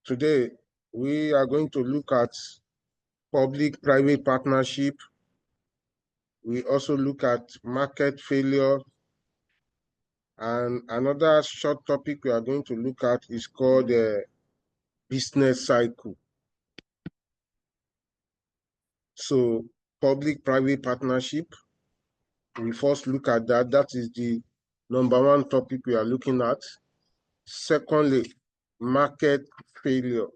Today, we are going to look at public-private partnership. We also look at market failure. And another short topic we are going to look at is called business cycle. So public-private partnership, we first look at that. That is the number one topic we are looking at. Secondly, market failure.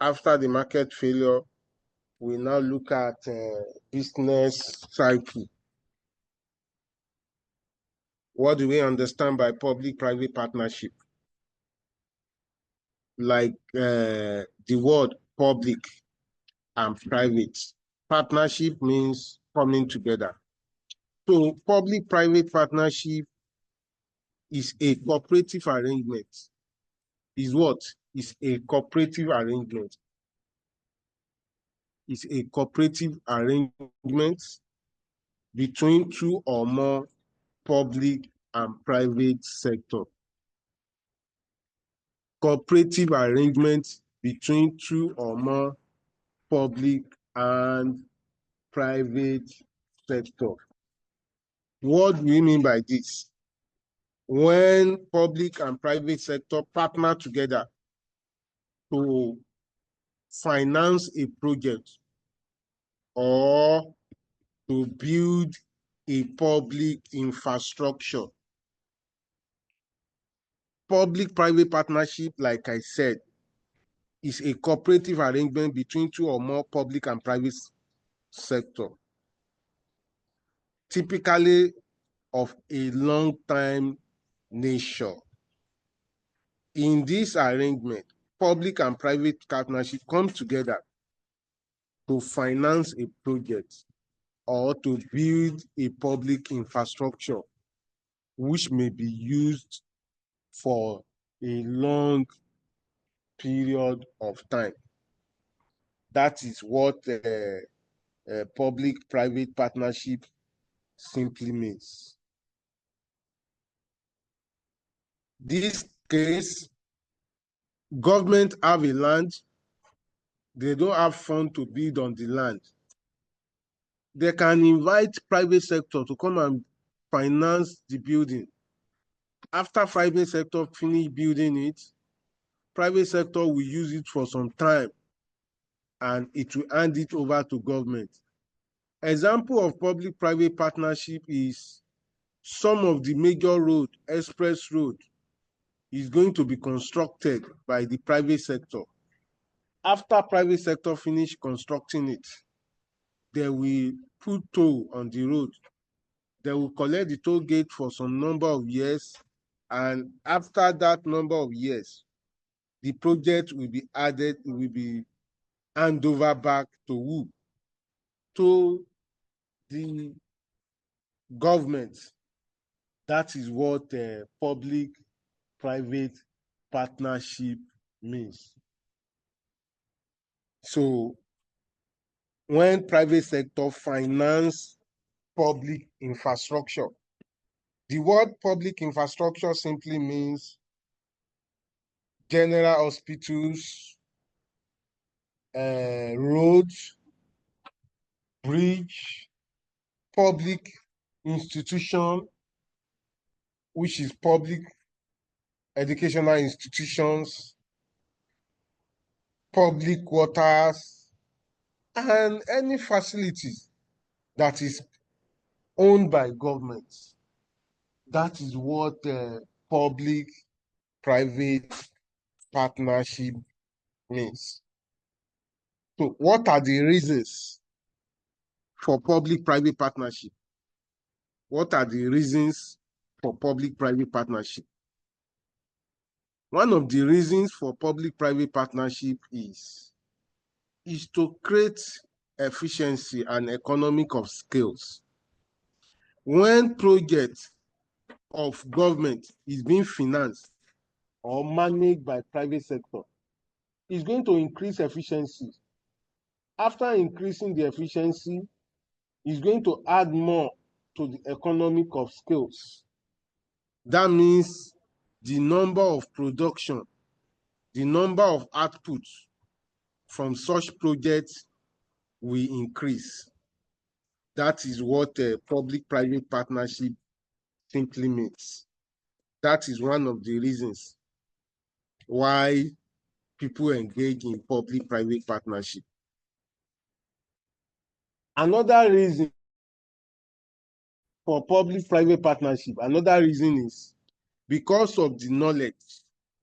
After the market failure, we now look at business cycle. What do we understand by public-private partnership? Like the word public and private. Partnership means coming together. So public-private partnership is a cooperative arrangement. Is what? Is a cooperative arrangement. It's a cooperative arrangement between two or more public and private sector. Cooperative arrangement between two or more public and private sector. What do we mean by this? When public and private sector partner together to finance a project or to build a public infrastructure. Public-private partnership, like I said, is a cooperative arrangement between two or more public and private sector, typically of a long-time nature. In this arrangement, public and private partnership come together to finance a project or to build a public infrastructure which may be used for a long period of time. That is what public-private partnership simply means. This case, government have a land, they don't have funds to build on the land. They can invite private sector to come and finance the building. After private sector finish building it, private sector will use it for some time and it will hand it over to government. Example of public-private partnership is some of the major road, express road, is going to be constructed by the private sector. After private sector finish constructing it, they will put toll on the road. They will collect the toll gate for some number of years, and after that number of years, the project will be added, it will be handed over back to who? To the government. That is what public-private partnership means. So when private sector finance public infrastructure, the word public infrastructure simply means general hospitals, roads, bridge, public institution, which is public educational institutions, public waters, and any facilities that is owned by government. That is what public-private partnership means. So what are the reasons for public-private partnership? What are the reasons for public-private partnership? One of the reasons for public-private partnership is to create efficiency and economic of scales. When projects of government is being financed or managed by private sector, it's going to increase efficiency. After increasing the efficiency, it's going to add more to the economic of scales. That means the number of production the number of outputs from such projects will increase. That is what public-private partnership simply means. That is one of the reasons why people engage in public-private partnership. Another reason for public-private partnership, another reason is because of the knowledge.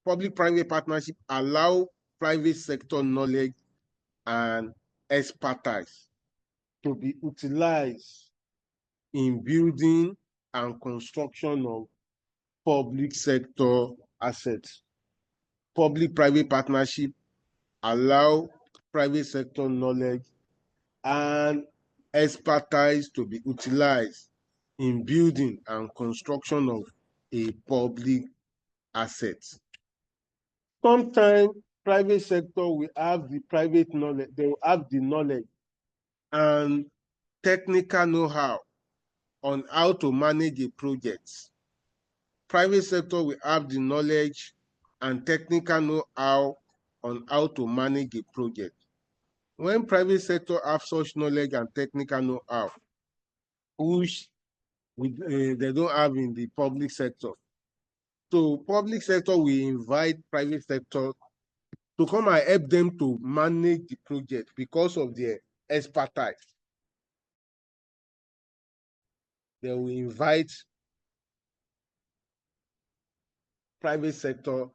Public-private partnership allow private sector knowledge and expertise to be utilized in building and construction of public sector assets. Public-private partnership allow private sector knowledge and expertise to be utilized in building and construction of a public asset. Sometimes private sector will have the private knowledge, they will have the knowledge and technical know-how on how to manage a project. Private sector will have the knowledge and technical know-how on how to manage a project. When private sector have such knowledge and technical know-how, which they don't have in the public sector, so public sector will invite private sector to come and help them to manage the project because of their expertise. They will invite private sector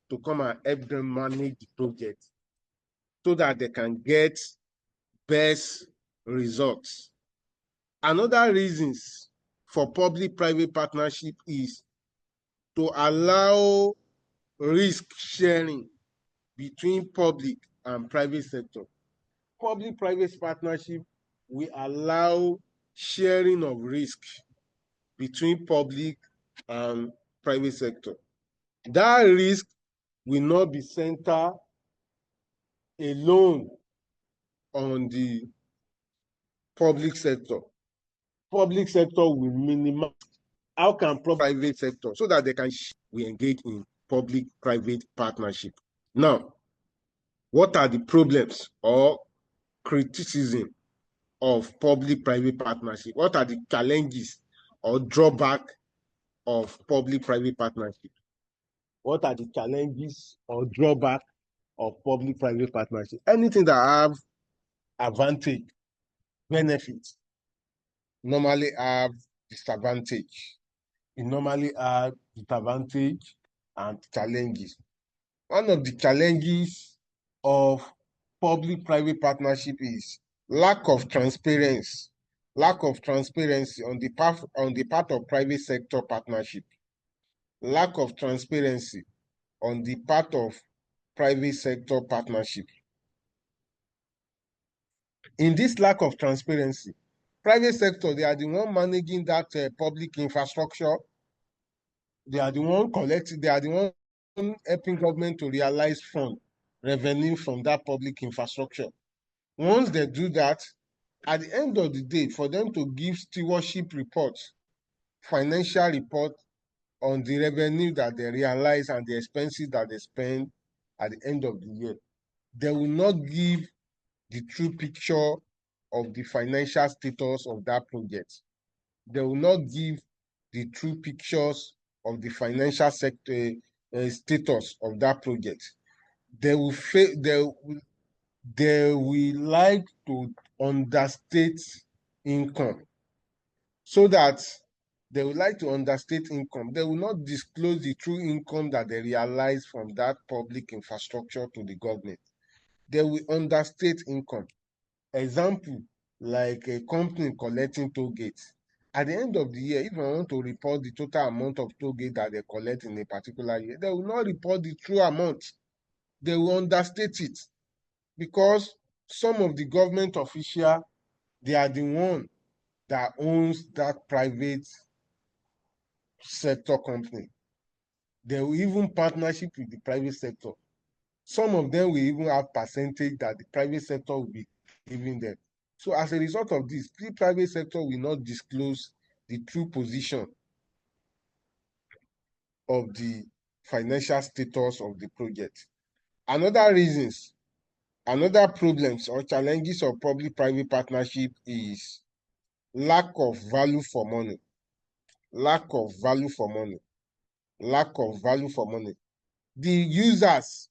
to come and help them manage the project so that they can get best results. Another reasons for public-private partnership is to allow risk sharing between public and private sector. Public-private partnership will allow sharing of risk between public and private sector. That risk will not be centered alone on the public sector. Public sector will minimize. How can private sector so that they can we engage in public-private partnership? Now, what are the problems or criticism of public-private partnership? What are the challenges or drawback of public-private partnership? What are the challenges or drawback of public-private partnership? Anything that have advantage, benefits, normally have disadvantage. It normally have disadvantage and challenges. One of the challenges of public-private partnership is lack of transparency. Lack of transparency on the part of private sector partnership. Lack of transparency on the part of private sector partnership. In this lack of transparency, private sector, they are the one managing that public infrastructure. They are the one collecting, they are the one helping government to realize fund revenue from that public infrastructure. Once they do that, at the end of the day, for them to give stewardship reports, financial report on the revenue that they realize and the expenses that they spend at the end of the year, they will not give the true picture of the financial status of that project. They will not give the true pictures of the financial sector status of that project. They will like to understate income, so that they would like to understate income. They will not disclose the true income that they realize from that public infrastructure to the government. They will understate income. Example, like a company collecting toll gates. At the end of the year, if I want to report the total amount of toll gate that they collect in a particular year, they will not report the true amount. They will understate it because some of the government officials, they are the one that owns that private sector company. They will even partnership with the private sector. Some of them will even have percentage that the private sector will be giving them. So as a result of this, the private sector will not disclose the true position of the financial status of the project. Another problems or challenges of public-private partnership is lack of value for money. Lack of value for money. Lack of value for money. The users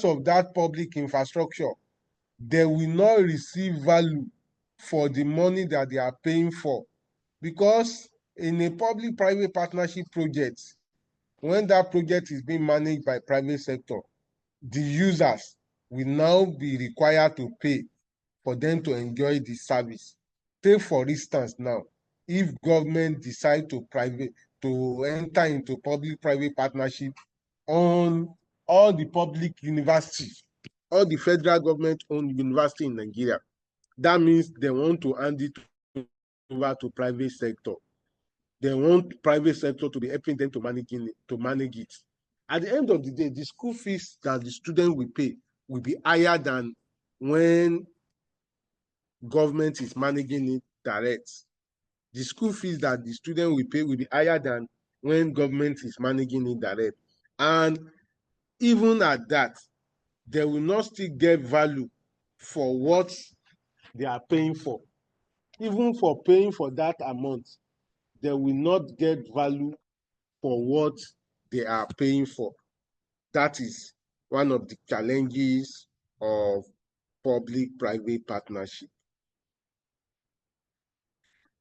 of that public infrastructure, they will not receive value for the money that they are paying for. Because in a public-private partnership project, when that project is being managed by private sector, the users will now be required to pay for them to enjoy the service. Take for instance now, if government decide to enter into public-private partnership on all the public universities, all the federal government-owned university in Nigeria, that means they want to hand it over to private sector. They want private sector to be helping them to manage it. At the end of the day, the school fees that the student will pay will be higher than when government is managing it direct. The school fees that the student will pay will be higher than when government is managing it direct. And even at that, they will not still get value for what they are paying for. Even for paying for that amount, they will not get value for what they are paying for. That is one of the challenges of public-private partnership.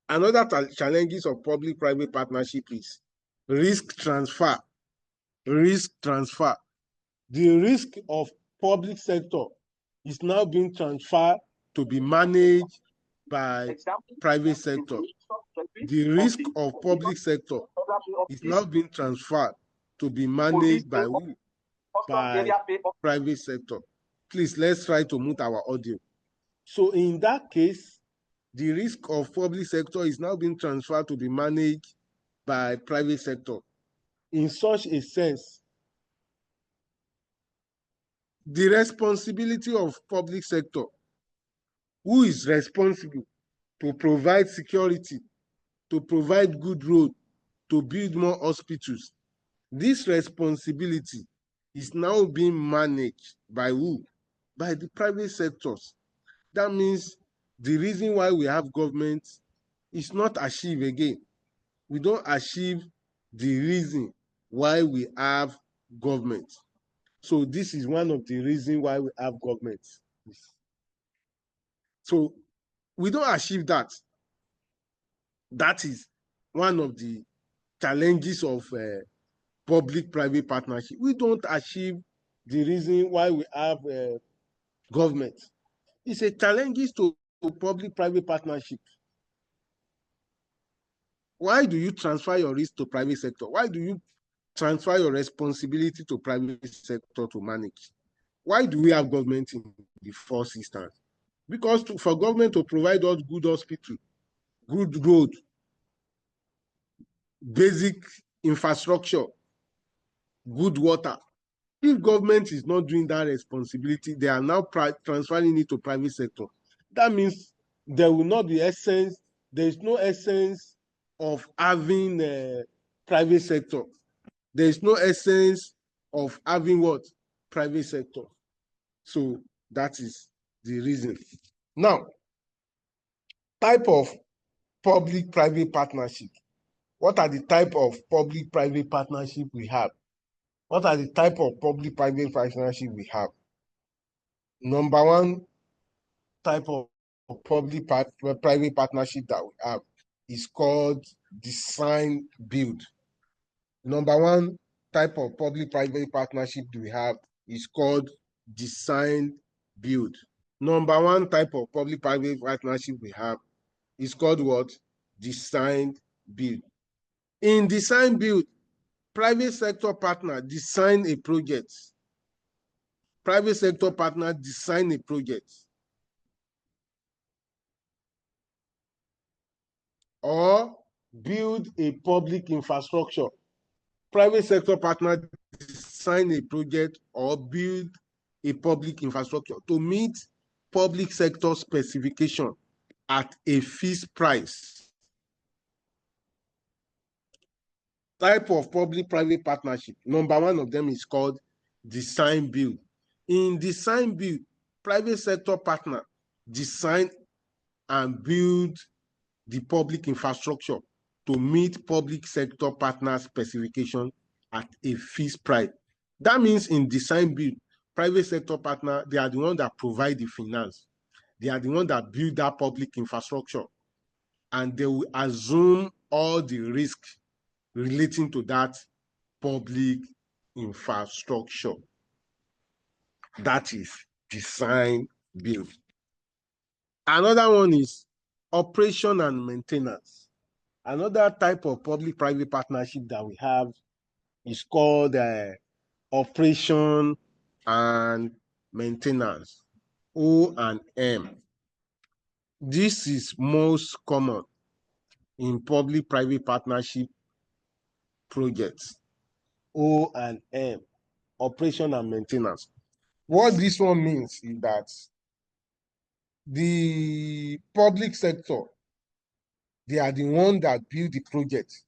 Another challenges of public-private partnership is risk transfer. Risk transfer. The risk of public sector is now being transferred to be managed by private sector. The risk of public sector is now being transferred to be managed by who? By private sector. Please, let's try to mute our audio. So in that case, the risk of public sector is now being transferred to be managed by private sector. In such a sense, the responsibility of public sector, who is responsible to provide security, to provide good road, to build more hospitals, this responsibility is now being managed by who? By the private sectors. That means the reason why we have government is not achieved again. We don't achieve the reason why we have government. So this is one of the reasons why we have government. So we don't achieve that. That is one of the challenges of public-private partnership. We don't achieve the reason why we have government. It's a challenge to public-private partnership. Why do you transfer your risk to private sector? Why do you transfer your responsibility to private sector to manage? Why do we have government in the first instance? Because for government to provide us good hospital, good road, basic infrastructure, good water. If government is not doing that responsibility, they are now transferring it to private sector. That means there will not be essence. There is no essence of having private sector. There is no essence of having what? Private sector. So that is the reason. Now, type of public-private partnership. What are the type of public-private partnership we have? What are the type of public-private partnership we have? Number one type of public-private partnership that we have is called design build. Number one type of public-private partnership we have is called design build. Number one type of public-private partnership we have is called what? Design build. In design build, private sector partner design a project. Private sector partner design a project. Or build a public infrastructure. Private sector partner design a project or build a public infrastructure to meet public sector specification at a fixed price. Type of public-private partnership. Number one of them is called design build. In design build, private sector partner design and build the public infrastructure to meet public sector partner specification at a fixed price. That means in design build, private sector partner, they are the ones that provide the finance. They are the ones that build that public infrastructure, and they will assume all the risk relating to that public infrastructure. That is design build. Another one is operation and maintenance. Another type of public-private partnership that we have is called operation and maintenance, O&M. This is most common in public-private partnership projects, O&M, operation and maintenance. What this one means is that the public sector, they are the one that build the project.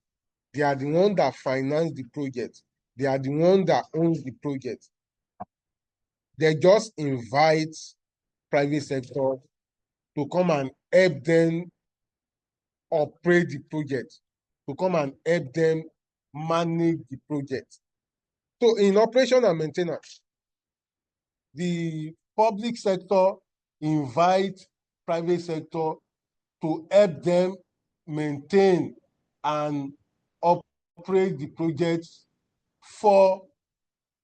They are the one that finance the project. They are the one that owns the project. They just invite private sector to come and help them operate the project, to come and help them manage the project. So in operation and maintenance, the public sector invite private sector to help them maintain and operate the project for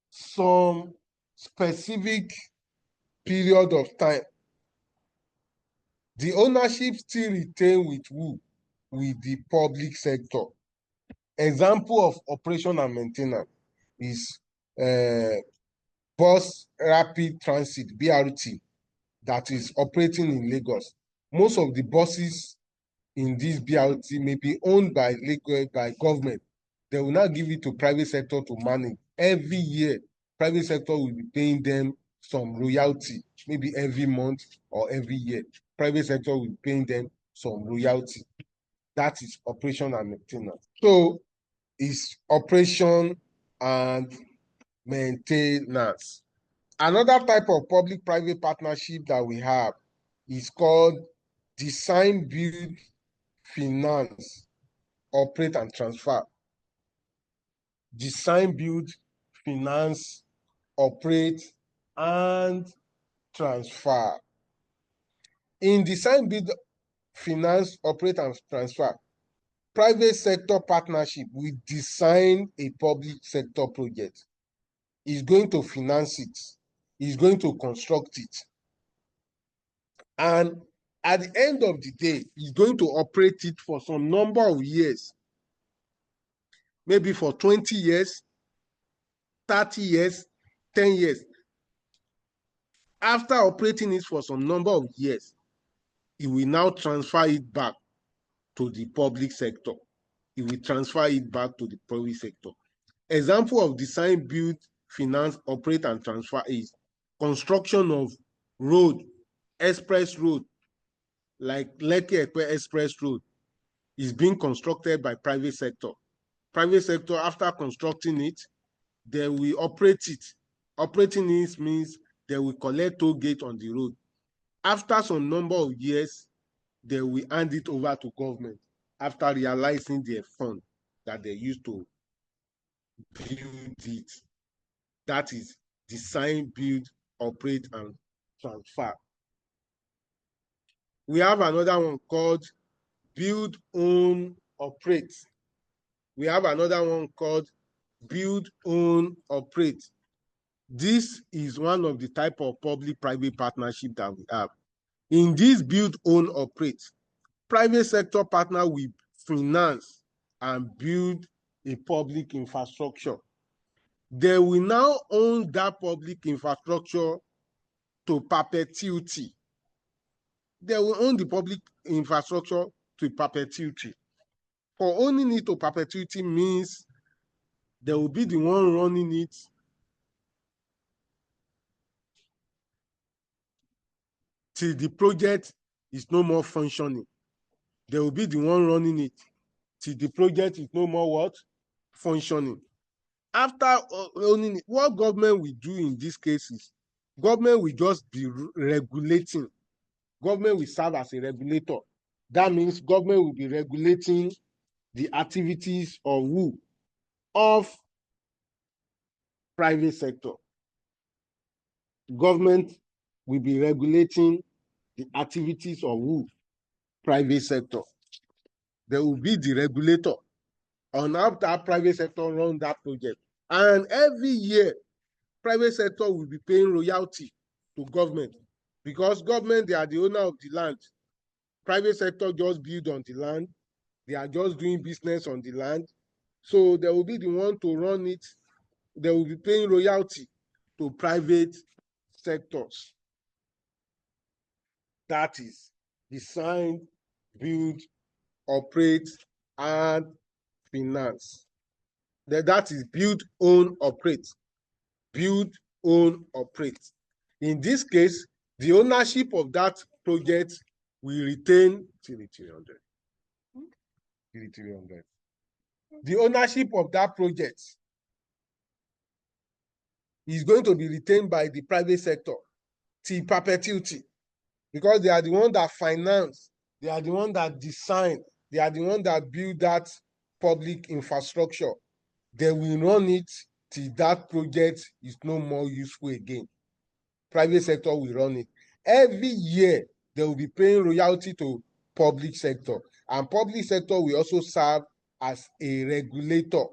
some specific period of time. The ownership still retain with who? With the public sector. Example of operation and maintenance is Bus Rapid Transit, BRT, that is operating in Lagos. Most of the buses in this BRT may be owned by government. They will not give it to private sector to manage. Every year, private sector will be paying them some royalty, maybe every month or every year. Private sector will be paying them some royalty. That is operation and maintenance. So it's operation and maintenance. Another type of public-private partnership that we have is called design, build, finance, operate, and transfer. Design, build, finance, operate, and transfer. In design, build, finance, operate, and transfer, private sector partnership will design a public sector project. Is going to finance it. Is going to construct it. And at the end of the day, he's going to operate it for some number of years. Maybe for 20 years, 30 years, 10 years. After operating it for some number of years, he will now transfer it back to the public sector. He will transfer it back to the public sector. Example of design, build, finance, operate, and transfer is construction of road, express road, like Lekki-Epe Express Road, is being constructed by private sector. Private sector, after constructing it, they will operate it. Operating it means they will collect toll gate on the road. After some number of years, they will hand it over to government after realizing their fund that they used to build it. That is design, build, operate, and transfer. We have another one called build, own, operate. We have another one called build, own, operate. This is one of the type of public-private partnership that we have. In this build, own, operate, private sector partner will finance and build a public infrastructure. They will now own that public infrastructure to perpetuity. They will own the public infrastructure to perpetuity. For owning it to perpetuity means they will be the one running it till the project is no more functioning. They will be the one running it till the project is no more what? Functioning. After owning it, what government will do in these cases, government will just be regulating. Government will serve as a regulator. That means government will be regulating the activities of who? Of private sector. Government will be regulating the activities of who? Private sector. There will be the regulator on how that private sector run that project. And every year, private sector will be paying royalty to government, because government, they are the owner of the land. Private sector just build on the land. They are just doing business on the land. So they will be the one to run it. They will be paying royalty to private sectors. That is design, build, operate, and finance. That is build, own, operate. Build, own, operate. In this case, the ownership of that project will retain 300. The ownership of that project is going to be retained by the private sector till perpetuity, because they are the one that finance, they are the one that design, they are the one that build that public infrastructure. They will run it till that project is no more useful again. Private sector will run it. Every year, they will be paying royalty to public sector. And public sector will also serve as a regulator.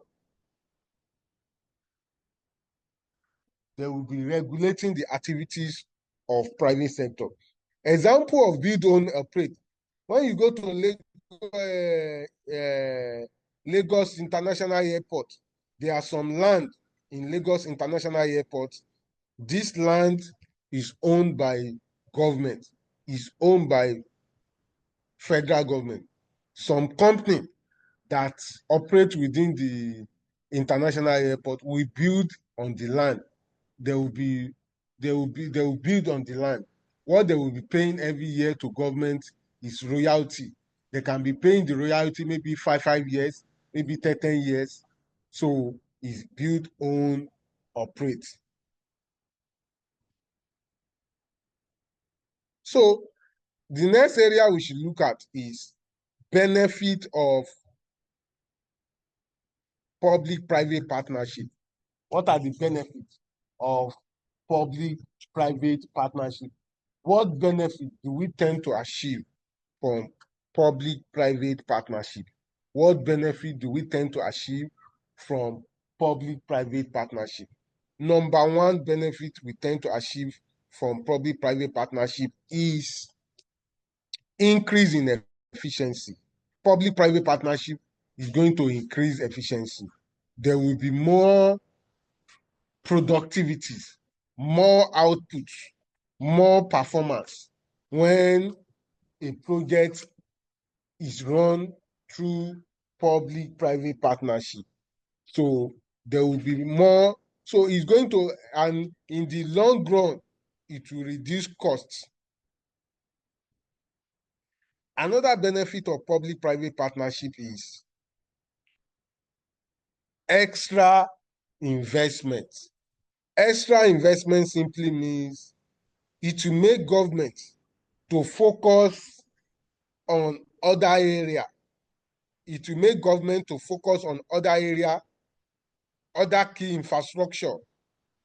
They will be regulating the activities of private sector. Example of build, own, operate. When you go to Lagos International Airport, there are some land in Lagos International Airport. This land is owned by government, is owned by federal government. Some company that operate within the international airport will build on the land. They will build on the land. What they will be paying every year to government is royalty. They can be paying the royalty maybe 5 years, maybe 10 years. So it's build, own, operate. So the next area we should look at is benefit of public-private partnership. What are the benefits of public-private partnership? What benefit do we tend to achieve from public-private partnership? What benefit do we tend to achieve from public-private partnership? Number one benefit we tend to achieve from public-private partnership is increase in efficiency. Public-private partnership is going to increase efficiency. There will be more productivities, more output, more performance when a project is run through public-private partnership. So there will be more. So it's going to, and in the long run, it will reduce costs. Another benefit of public-private partnership is extra investment. Extra investment simply means it will make government to focus on other area. It will make government to focus on other area, other key infrastructure,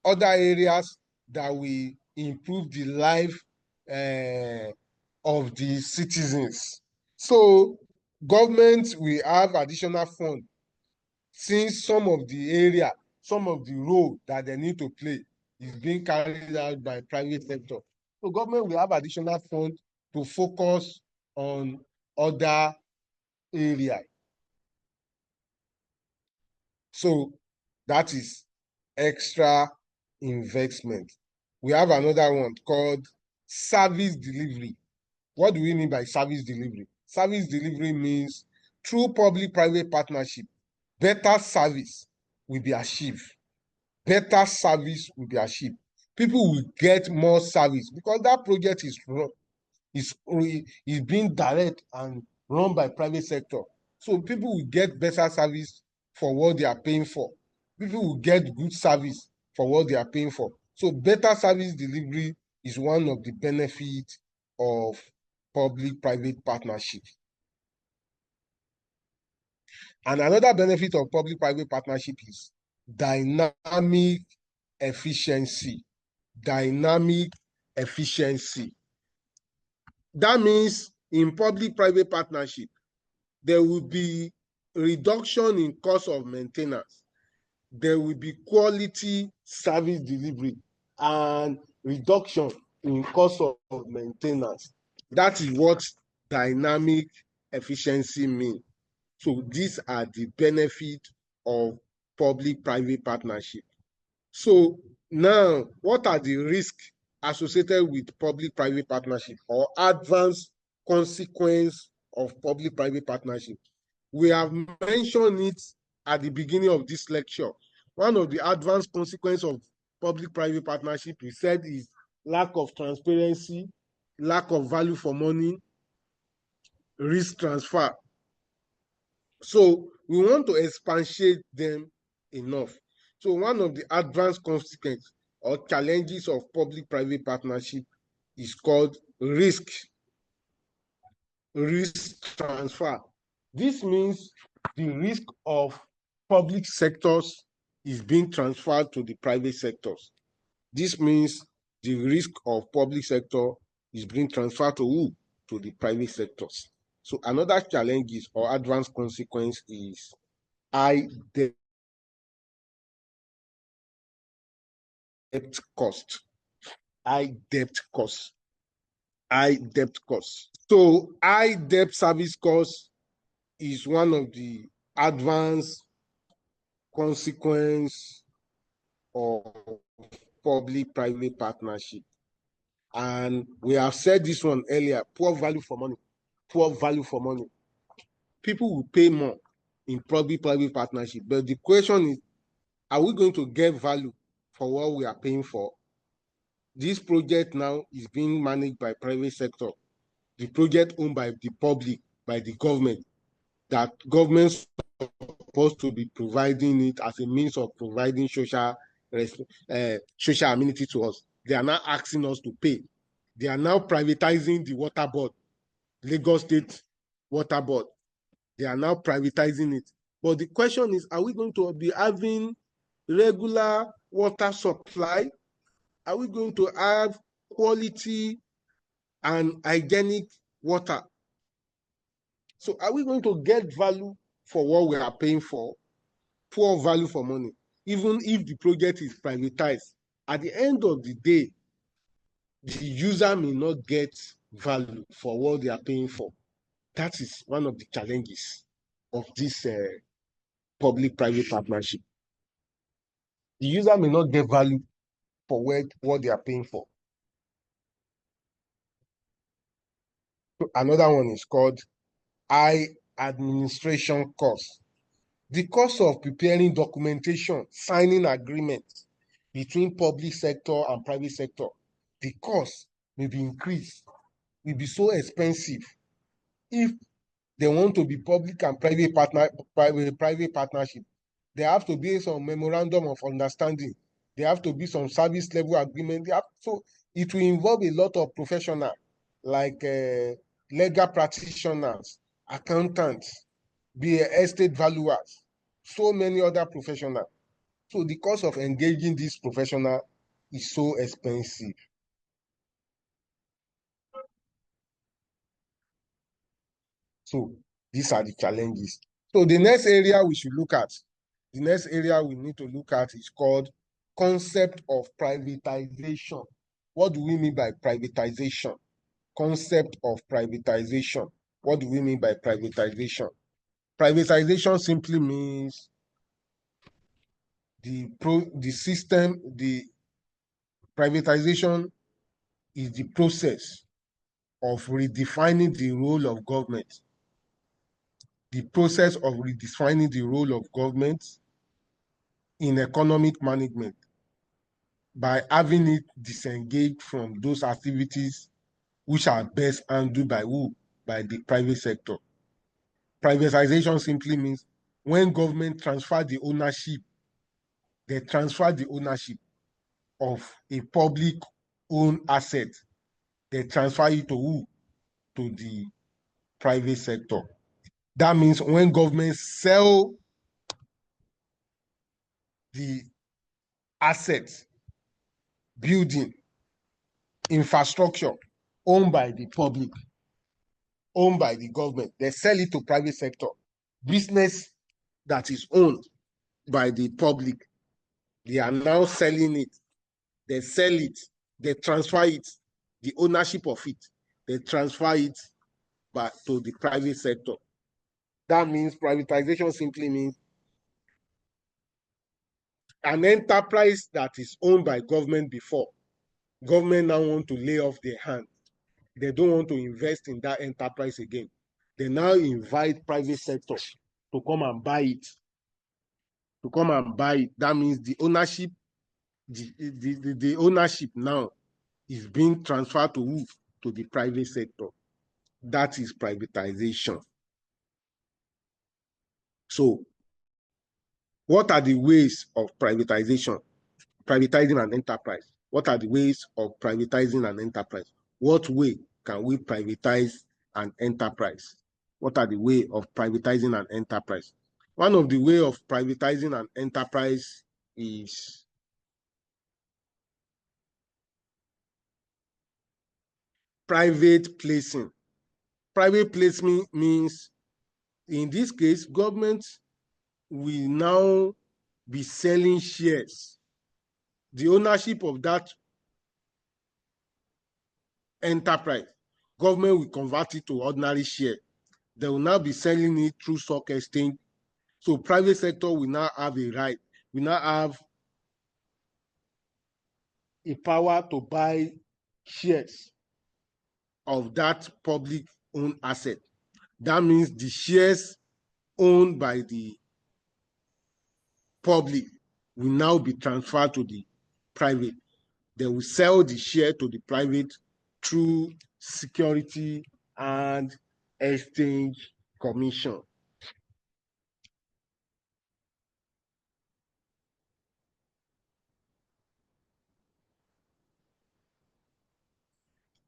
other areas that will improve the life of the citizens. So government will have additional fund, since some of the area, some of the role that they need to play is being carried out by private sector. So government will have additional fund to focus on other area. So that is extra investment. We have another one called service delivery. What do we mean by service delivery? Service delivery means through public-private partnership, better service will be achieved. Better service will be achieved. People will get more service because that project is being direct and run by private sector. So people will get better service for what they are paying for. People will get good service for what they are paying for. So better service delivery is one of the benefits of public-private partnership. And another benefit of public-private partnership is dynamic efficiency. Dynamic efficiency. That means in public-private partnership, there will be reduction in cost of maintenance. There will be quality service delivery and reduction in cost of maintenance. That is what dynamic efficiency means. So these are the benefits of public-private partnership. So now, what are the risks associated with public-private partnership or adverse consequence of public-private partnership? We have mentioned it at the beginning of this lecture. One of the adverse consequences of public-private partnership, we said, is lack of transparency, lack of value for money, risk transfer. So we want to expatiate them enough. So one of the adverse consequences or challenges of public-private partnership is called risk transfer. This means the risk of public sectors is being transferred to the private sectors. This means the risk of public sector is being transferred to who? To the private sectors. So another challenge is or adverse consequence is high debt cost. High debt cost. High debt cost. So high debt service cost is one of the adverse consequence of public-private partnership. And we have said this one earlier, poor value for money. Poor value for money. People will pay more in public-private partnership. But the question is, are we going to get value for what we are paying for? This project now is being managed by private sector. The project owned by the public, by the government, that government's supposed to be providing it as a means of providing social amenity to us. They are now asking us to pay. They are now privatizing the water board, Lagos State Water Board. They are now privatizing it. But the question is, are we going to be having regular water supply? Are we going to have quality and hygienic water? So are we going to get value for what we are paying for? Poor value for money. Even if the project is privatized, at the end of the day, the user may not get value for what they are paying for. That is one of the challenges of this public-private partnership. The user may not get value for what they are paying for. Another one is called high administration cost. The cost of preparing documentation, signing agreements between public sector and private sector, the cost may be increased, will be so expensive. If they want to be public and private partnership, there have to be some memorandum of understanding. There have to be some service level agreement. So it will involve a lot of professionals like legal practitioners, accountants, be estate valuers, so many other professionals. So the cost of engaging this professional is so expensive. So these are the challenges. So the next area we should look at, the next area we need to look at is called concept of privatization. What do we mean by privatization? Concept of privatization. What do we mean by privatization? Privatization simply means the privatization is the process of redefining the role of government. The process of redefining the role of government in economic management by having it disengaged from those activities which are best handled by who? By the private sector. Privatization simply means when government transfer the ownership they transfer the ownership of a public-owned asset. They transfer it to who? To the private sector. That means when governments sell the assets, building, infrastructure owned by the public, owned by the government, they sell it to private sector. Business that is owned by the public, they are now selling it. They sell it, they transfer it, the ownership of it, they transfer it back to the private sector. That means privatization simply means an enterprise that is owned by government before. Government now want to lay off their hand. They don't want to invest in that enterprise again. They now invite private sector to come and buy it. To come and buy it. That means the ownership, the ownership now is being transferred to who? To the private sector. That is privatization. So, what are the ways of privatization? Privatizing an enterprise. What are the ways of privatizing an enterprise? What way can we privatize an enterprise? What are the way of privatizing an enterprise? One of the way of privatizing an enterprise is private placing. Private placement means, in this case, government will now be selling shares. The ownership of that enterprise, government will convert it to ordinary share. They will now be selling it through stock exchange. So private sector will now have a right, will now have a power to buy shares of that public-owned asset. That means the shares owned by the public will now be transferred to the private. They will sell the share to the private through Security and Exchange Commission.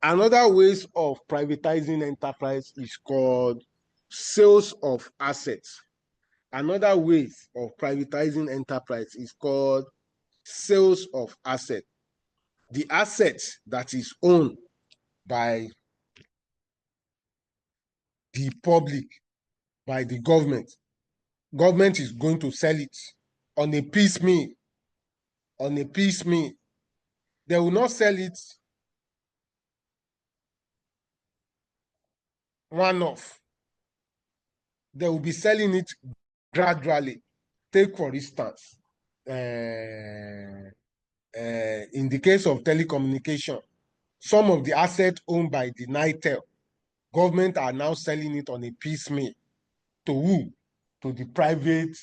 Another ways of privatizing enterprise is called sales of assets. Another ways of privatizing enterprise is called sales of assets. The asset that is owned by the public, by the government, government is going to sell it on a piecemeal, on a piecemeal. They will not sell it one off. They will be selling it gradually. Take, for instance, in the case of telecommunication, some of the assets owned by the NITEL, government are now selling it on a piecemeal. To who? To the private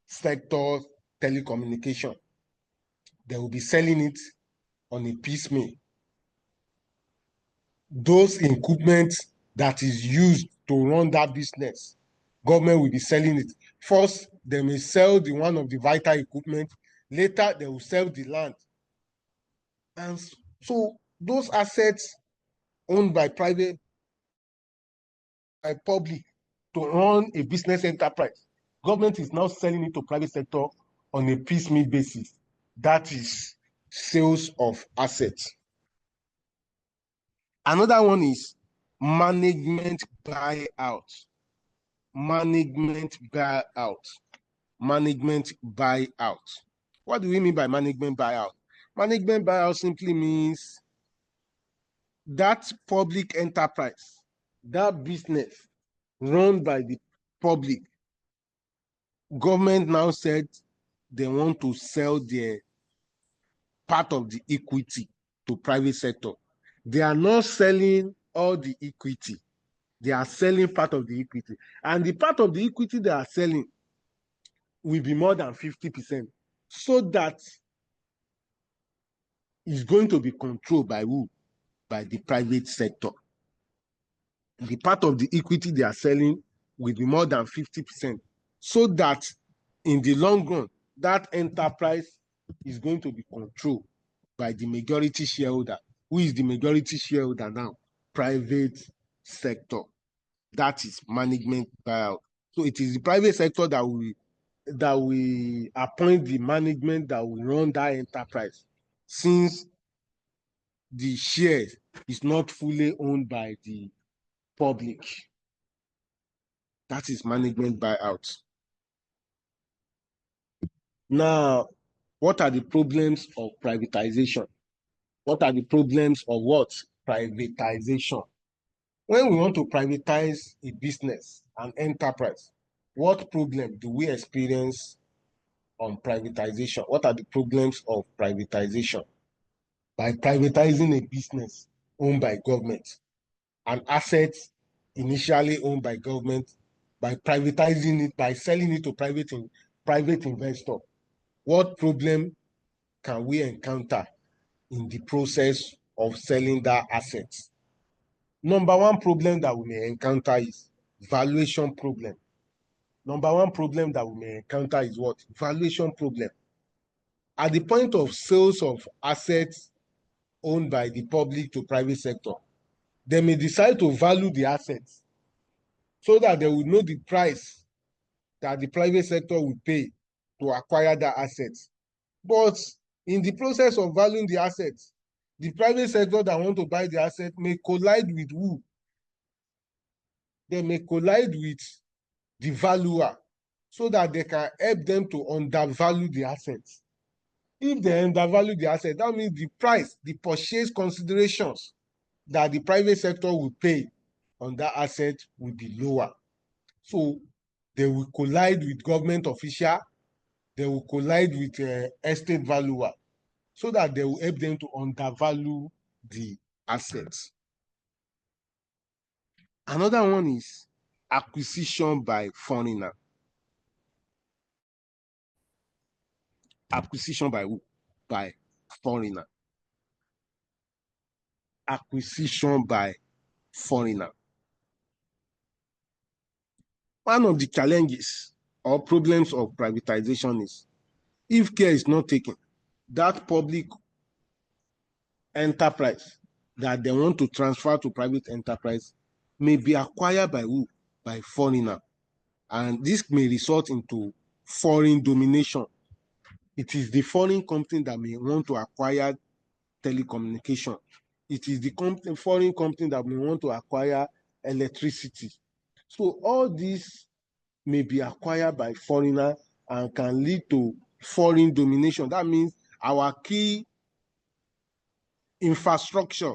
sector telecommunication. They will be selling it on a piecemeal. Those equipment that is used to run that business, government will be selling it. First, they may sell the one of the vital equipment. Later, they will sell the land. And so those assets owned by private, by public, to run a business enterprise, government is now selling it to private sector on a piecemeal basis. That is sales of assets. Another one is management buyout. Management buyout. Management buyout. What do we mean by management buyout? Management buyout simply means that public enterprise, that business run by the public, government now said they want to sell their part of the equity to private sector. They are not selling all the equity. They are selling part of the equity. And the part of the equity they are selling will be more than 50%. So that is going to be controlled by who? By the private sector. The part of the equity they are selling will be more than 50%. So that in the long run, that enterprise is going to be controlled by the majority shareholder. Who is the majority shareholder now? Private sector. That is management buyout. So it is the private sector that will appoint the management that will run that enterprise, since the shares is not fully owned by the public. That is management buyout. Now, what are the problems of privatization? What are the problems of what? Privatization. When we want to privatize a business, an enterprise, what problem do we experience on privatization? What are the problems of privatization? By privatizing a business owned by government, an asset initially owned by government, by privatizing it, by selling it to private investor, what problem can we encounter in the process of selling that asset? Number one problem that we may encounter is valuation problem. Number one problem that we may encounter is what? Valuation problem. At the point of sales of assets owned by the public to private sector, they may decide to value the assets so that they will know the price that the private sector will pay to acquire that asset. But in the process of valuing the assets, the private sector that want to buy the asset may collide with who? They may collide with the valuer so that they can help them to undervalue the assets. If they undervalue the asset, that means the price, the purchase considerations that the private sector will pay on that asset will be lower. So they will collide with government official, they will collide with estate valuer, so that they will help them to undervalue the assets. Another one is acquisition by foreigner. Acquisition by who? By foreigner. Acquisition by foreigner. One of the challenges or problems of privatization is, if care is not taken, that public enterprise that they want to transfer to private enterprise may be acquired by who? By foreigner. And this may result into foreign domination. It is the foreign company that may want to acquire telecommunication. It is the foreign company that may want to acquire electricity. So all these may be acquired by foreigner and can lead to foreign domination. That means our key infrastructure,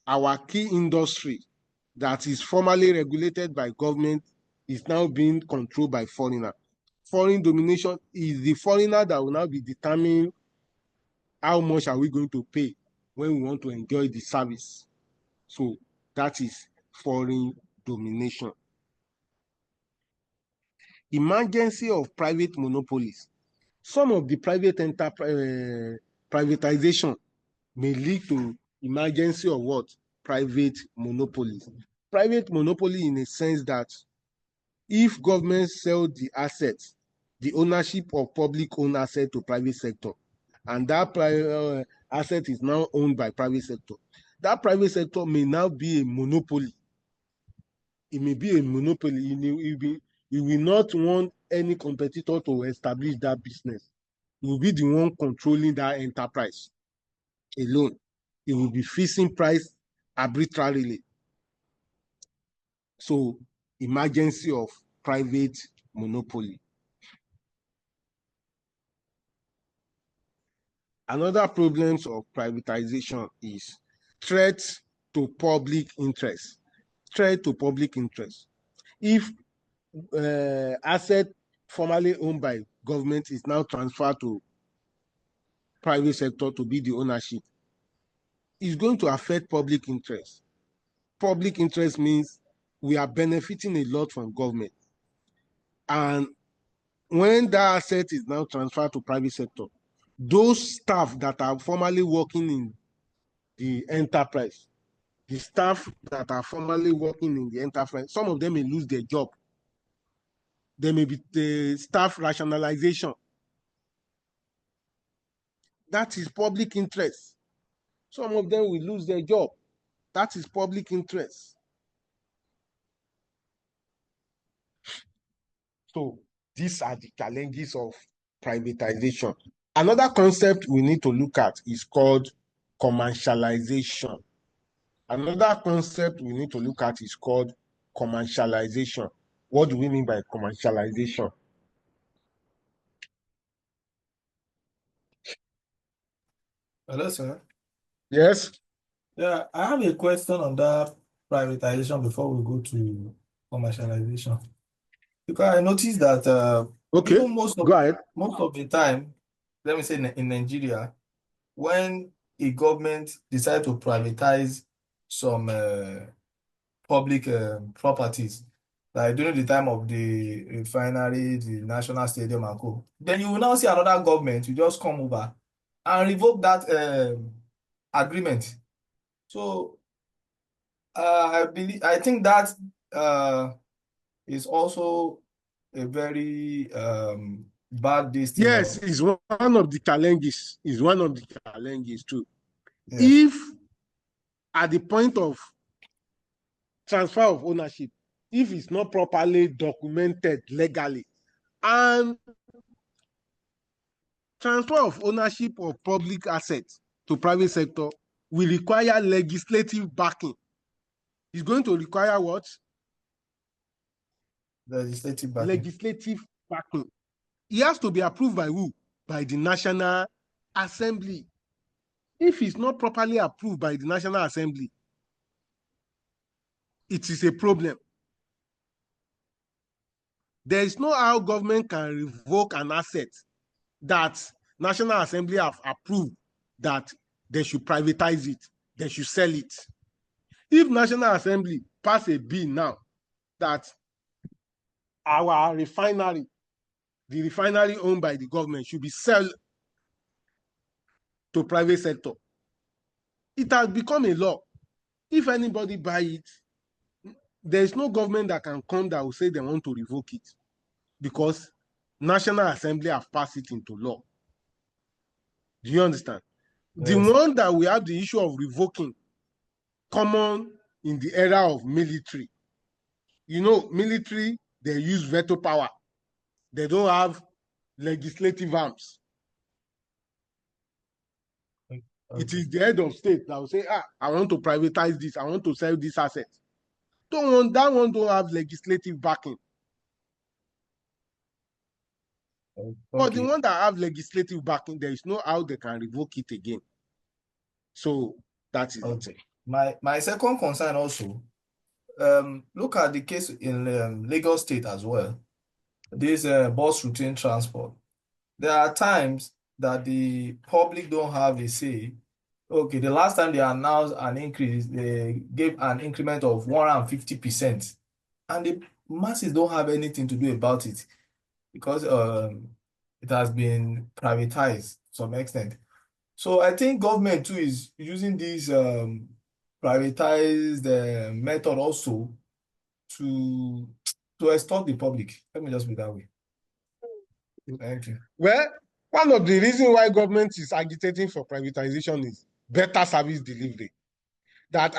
our key industry that is formerly regulated by government is now being controlled by foreigner. Foreign domination is the foreigner that will now be determining how much are we going to pay when we want to enjoy the service. So that is foreign domination. Emergency of private monopolies. Some of the private privatization may lead to emergency of what? Private monopolies. Private monopoly in a sense that if government sell the assets, the ownership of public owned asset to private sector, and that asset is now owned by private sector, that private sector may now be a monopoly. It may be a monopoly. You will not want any competitor to establish that business. You will be the one controlling that enterprise alone. It will be fixing price arbitrarily. So, emergency of private monopoly. Another problems of privatization is threat to public interest. Threat to public interest. If asset formerly owned by government is now transferred to private sector to be the ownership, it's going to affect public interest. Public interest means we are benefiting a lot from government. And when that asset is now transferred to private sector, those staff that are formerly working in the enterprise, the staff that are formerly working in the enterprise, some of them may lose their job. There may be the staff rationalization. That is public interest. Some of them will lose their job. That is public interest. So these are the challenges of privatization. Another concept we need to look at is called commercialization. Another concept we need to look at is called commercialization. What do we mean by commercialization? Hello, sir. Yes? Yeah, I have a question on that privatization before we go to commercialization. Because I noticed that Okay, even go ahead. most of the time, let me say in Nigeria, when a government decide to privatize some public properties, like during the time of the refinery, the National Stadium and co, then you will now see another government will just come over and revoke that agreement. So I think that uh, is also a very bad this thing Yes, of it's one of the challenges. Is one of the challenges too. yes, If at the point of transfer of ownership, if it's not properly documented legally, and transfer of ownership of public assets to private sector will require legislative backing. It's going to require what? legislative backing. Legislative backing. It has to be approved by who? By the National Assembly. If it's not properly approved by the National Assembly, it is a problem. There is no how government can revoke an asset that National Assembly have approved that they should privatize it, they should sell it. If National Assembly pass a bill now that our refinery, the refinery owned by the government, should be sold to private sector, it has become a law. If anybody buy it, there is no government that can come that will say they want to revoke it because National Assembly have passed it into law. Do you understand? The Yes. one that we have the issue of revoking, common in the era of military. You know, military, they use veto power. They don't have legislative arms. Okay. It is the head of state that will say, I want to privatize this, I want to sell this asset. That one don't have legislative backing. But the Okay. one that have legislative backing, there is no how they can revoke it again. So that is it. Okay. My second concern also, look at the case in Lagos State as well. This bus routine transport. There are times that the public don't have a say. Okay, the last time they announced an increase, they gave an increment of 150%, and the masses don't have anything to do about it because it has been privatized to some extent. So I think government too is using this privatized method also to extort the public. Let me just be that way. Thank you. Well, one of the reasons why government is agitating for privatization is better service delivery. That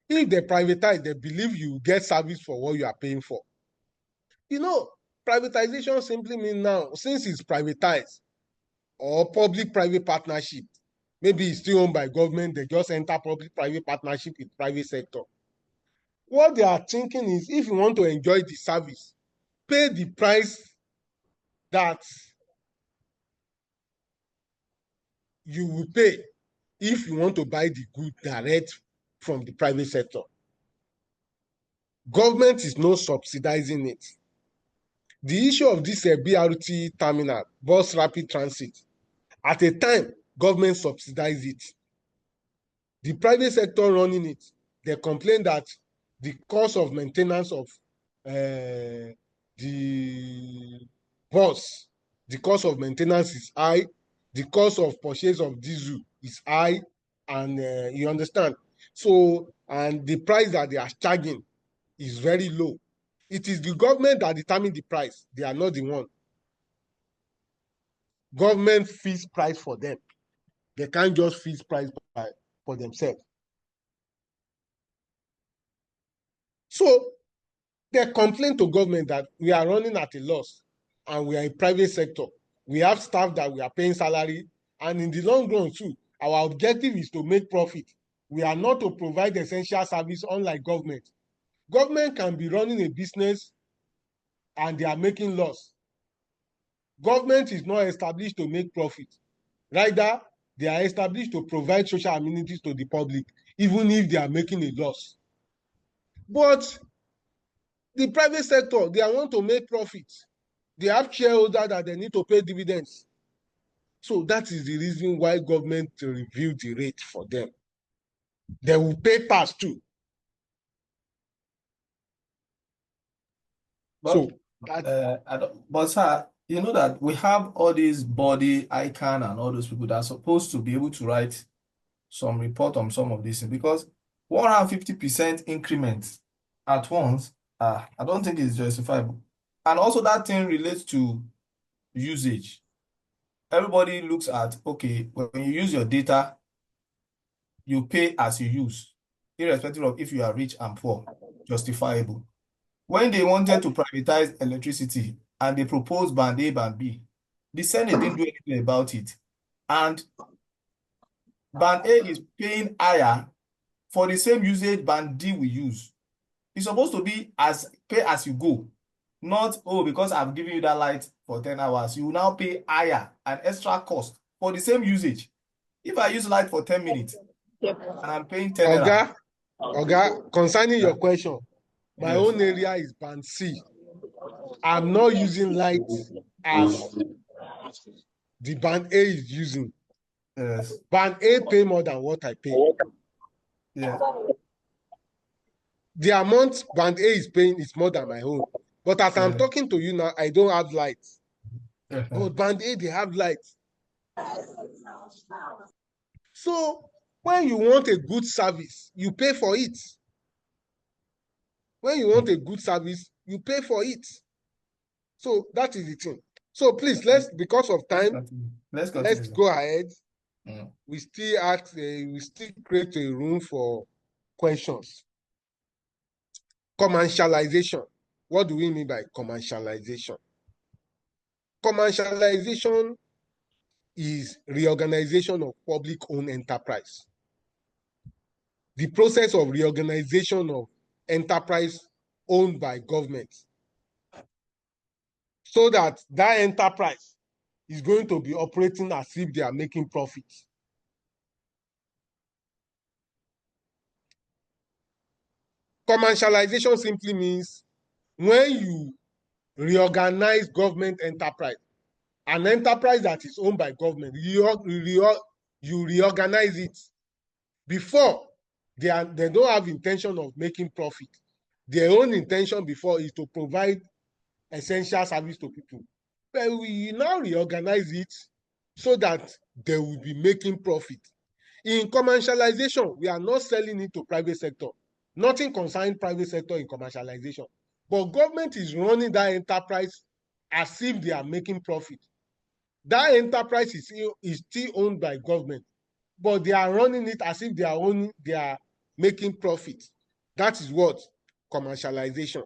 if they privatize, they believe you get service for what you are paying for. You know, privatization simply means now, since it's privatized or public-private partnership, maybe it's still owned by government, they just enter public-private partnership with private sector. What they are thinking is, if you want to enjoy the service, pay the price that you will pay if you want to buy the good direct from the private sector. Government is not subsidizing it. The issue of this BRT terminal, bus rapid transit, at a time, government subsidized it. The private sector running it, they complain that the cost of maintenance of the bus, the cost of maintenance is high, the cost of purchase of diesel is high, and you understand. So, and the price that they are charging is very low. It is the government that determines the price. They are not the one. Government fixes price for them. They can't just fix price for themselves. So they complain to government that we are running at a loss and we are in private sector. We have staff that we are paying salary, and in the long run too, our objective is to make profit. We are not to provide essential service, unlike government. Government can be running a business and they are making loss. Government is not established to make profit. Rather, they are established to provide social amenities to the public, even if they are making a loss. But the private sector, they want to make profit. They have shareholders that they need to pay dividends. So that is the reason why government review the rate for them. They will pay tax too. But, but sir, you know that we have all these body, ICAN, and all those people that are supposed to be able to write some report on some of these things, because 150% increment at once, I don't think it's justifiable. And also that thing relates to usage. Everybody looks at, okay, when you use your data, you pay as you use, irrespective of if you are rich and poor, justifiable. When they wanted to privatize electricity and they proposed band A, band B, the Senate didn't do anything about it. And band A is paying higher for the same usage band D we use. It's supposed to be as pay as you go, not, oh, because I've given you that light for 10 hours, you will now pay higher, an extra cost for the same usage. If I use light for 10 minutes and I'm paying 10 naira. Oga, concerning your question, my own area is band C. I'm not using light as the band A is using. Yes. Band A pay more than what I pay. Yeah. The amount band A is paying is more than my own. But as I'm talking to you now, I don't have lights. But band A, they have lights. So when you want a good service, you pay for it. When you want a good service, you pay for it. So that is the thing. So please, because of time, let's go ahead. We still create a room for questions. Commercialization. What do we mean by commercialization? Commercialization is reorganization of public-owned enterprise. The process of reorganization of enterprise owned by government, so that enterprise is going to be operating as if they are making profit. Commercialization simply means when you reorganize government enterprise, an enterprise that is owned by government, you reorganize it. Before, they don't have intention of making profit. Their own intention before is to provide essential service to people. But we now reorganize it so that they will be making profit. In commercialization, we are not selling it to private sector. Nothing concerning private sector in commercialization. But government is running that enterprise as if they are making profit. That enterprise is still owned by government, but they are running it as if they are making profit. That is what commercialization.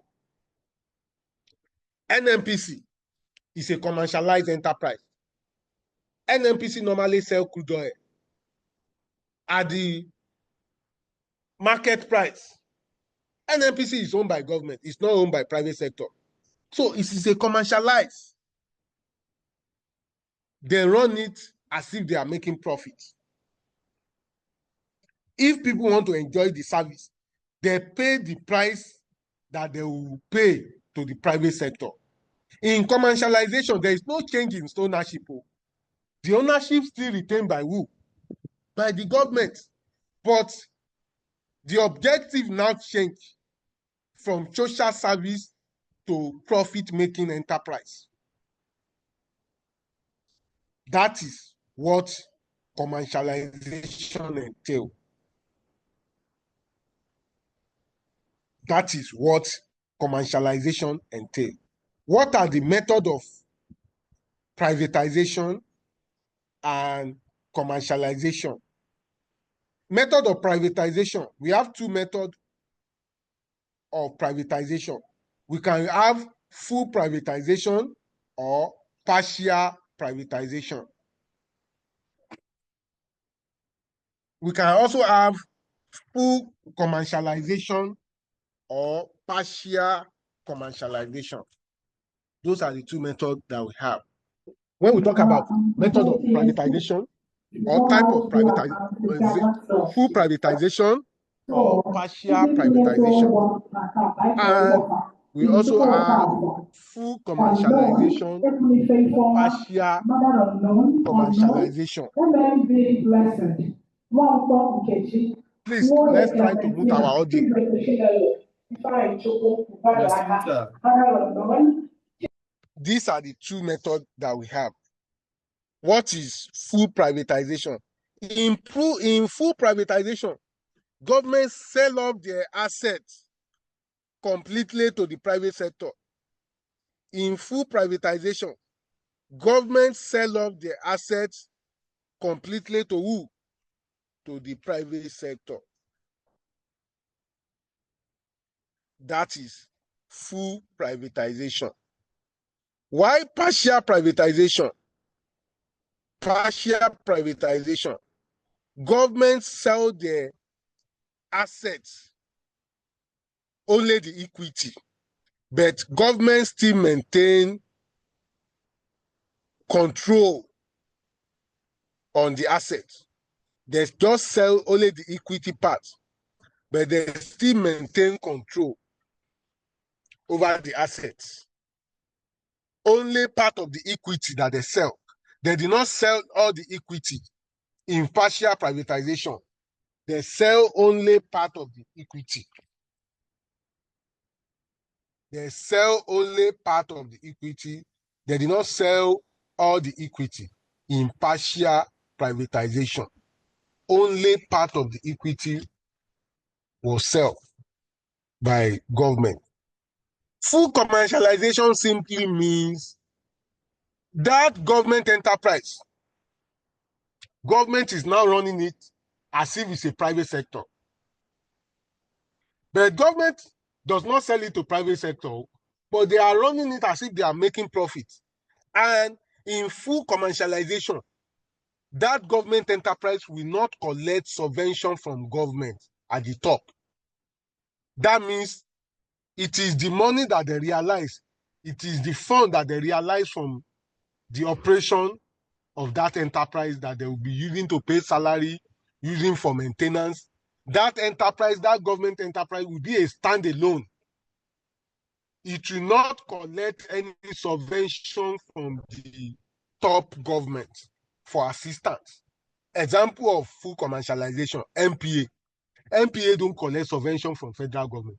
NNPC is a commercialized enterprise. NNPC normally sell crude oil at the market price. NNPC is owned by government. It's not owned by private sector. So it is a commercialized. They run it as if they are making profit. If people want to enjoy the service, they pay the price that they will pay to the private sector. In commercialization, there is no change in ownership. The ownership still retained by who? By the government. But the objective now changed from social service to profit-making enterprise. That is what commercialization entails. That is what commercialization entails. What are the methods of privatization and commercialization. Method of privatization. We have two methods of privatization. We can have full privatization or partial privatization. We can also have full commercialization or partial commercialization. Those are the two methods that we have. When we talk about method of privatization or type of privatization, full privatization or partial privatization. And we also have full commercialization or partial commercialization. Please, let's try to mute our audio. These are the two methods that we have. What is full privatization? In full privatization, governments sell off their assets completely to the private sector. In full privatization, governments sell off their assets completely to who? To the private sector. That is full privatization. Why partial privatization? Partial privatization. Governments sell their assets, only the equity, but governments still maintain control on the assets. They just sell only the equity part, but they still maintain control over the assets. Only part of the equity that they sell. They do not sell all the equity. In partial privatization, they sell only part of the equity. They sell only part of the equity. They do not sell all the equity. In partial privatization, only part of the equity was sold by government. Full commercialization simply means that government enterprise, government is now running it as if it's a private sector. But government does not sell it to private sector, but they are running it as if they are making profit. And in full commercialization, that government enterprise will not collect subvention from government at the top. That means it is the money that they realize, it is the fund that they realize from the operation of that enterprise that they will be using to pay salary, using for maintenance. That enterprise, that government enterprise will be a standalone. It will not collect any subvention from the top government for assistance. Example of full commercialization, MPA. MPA don't collect subvention from federal government.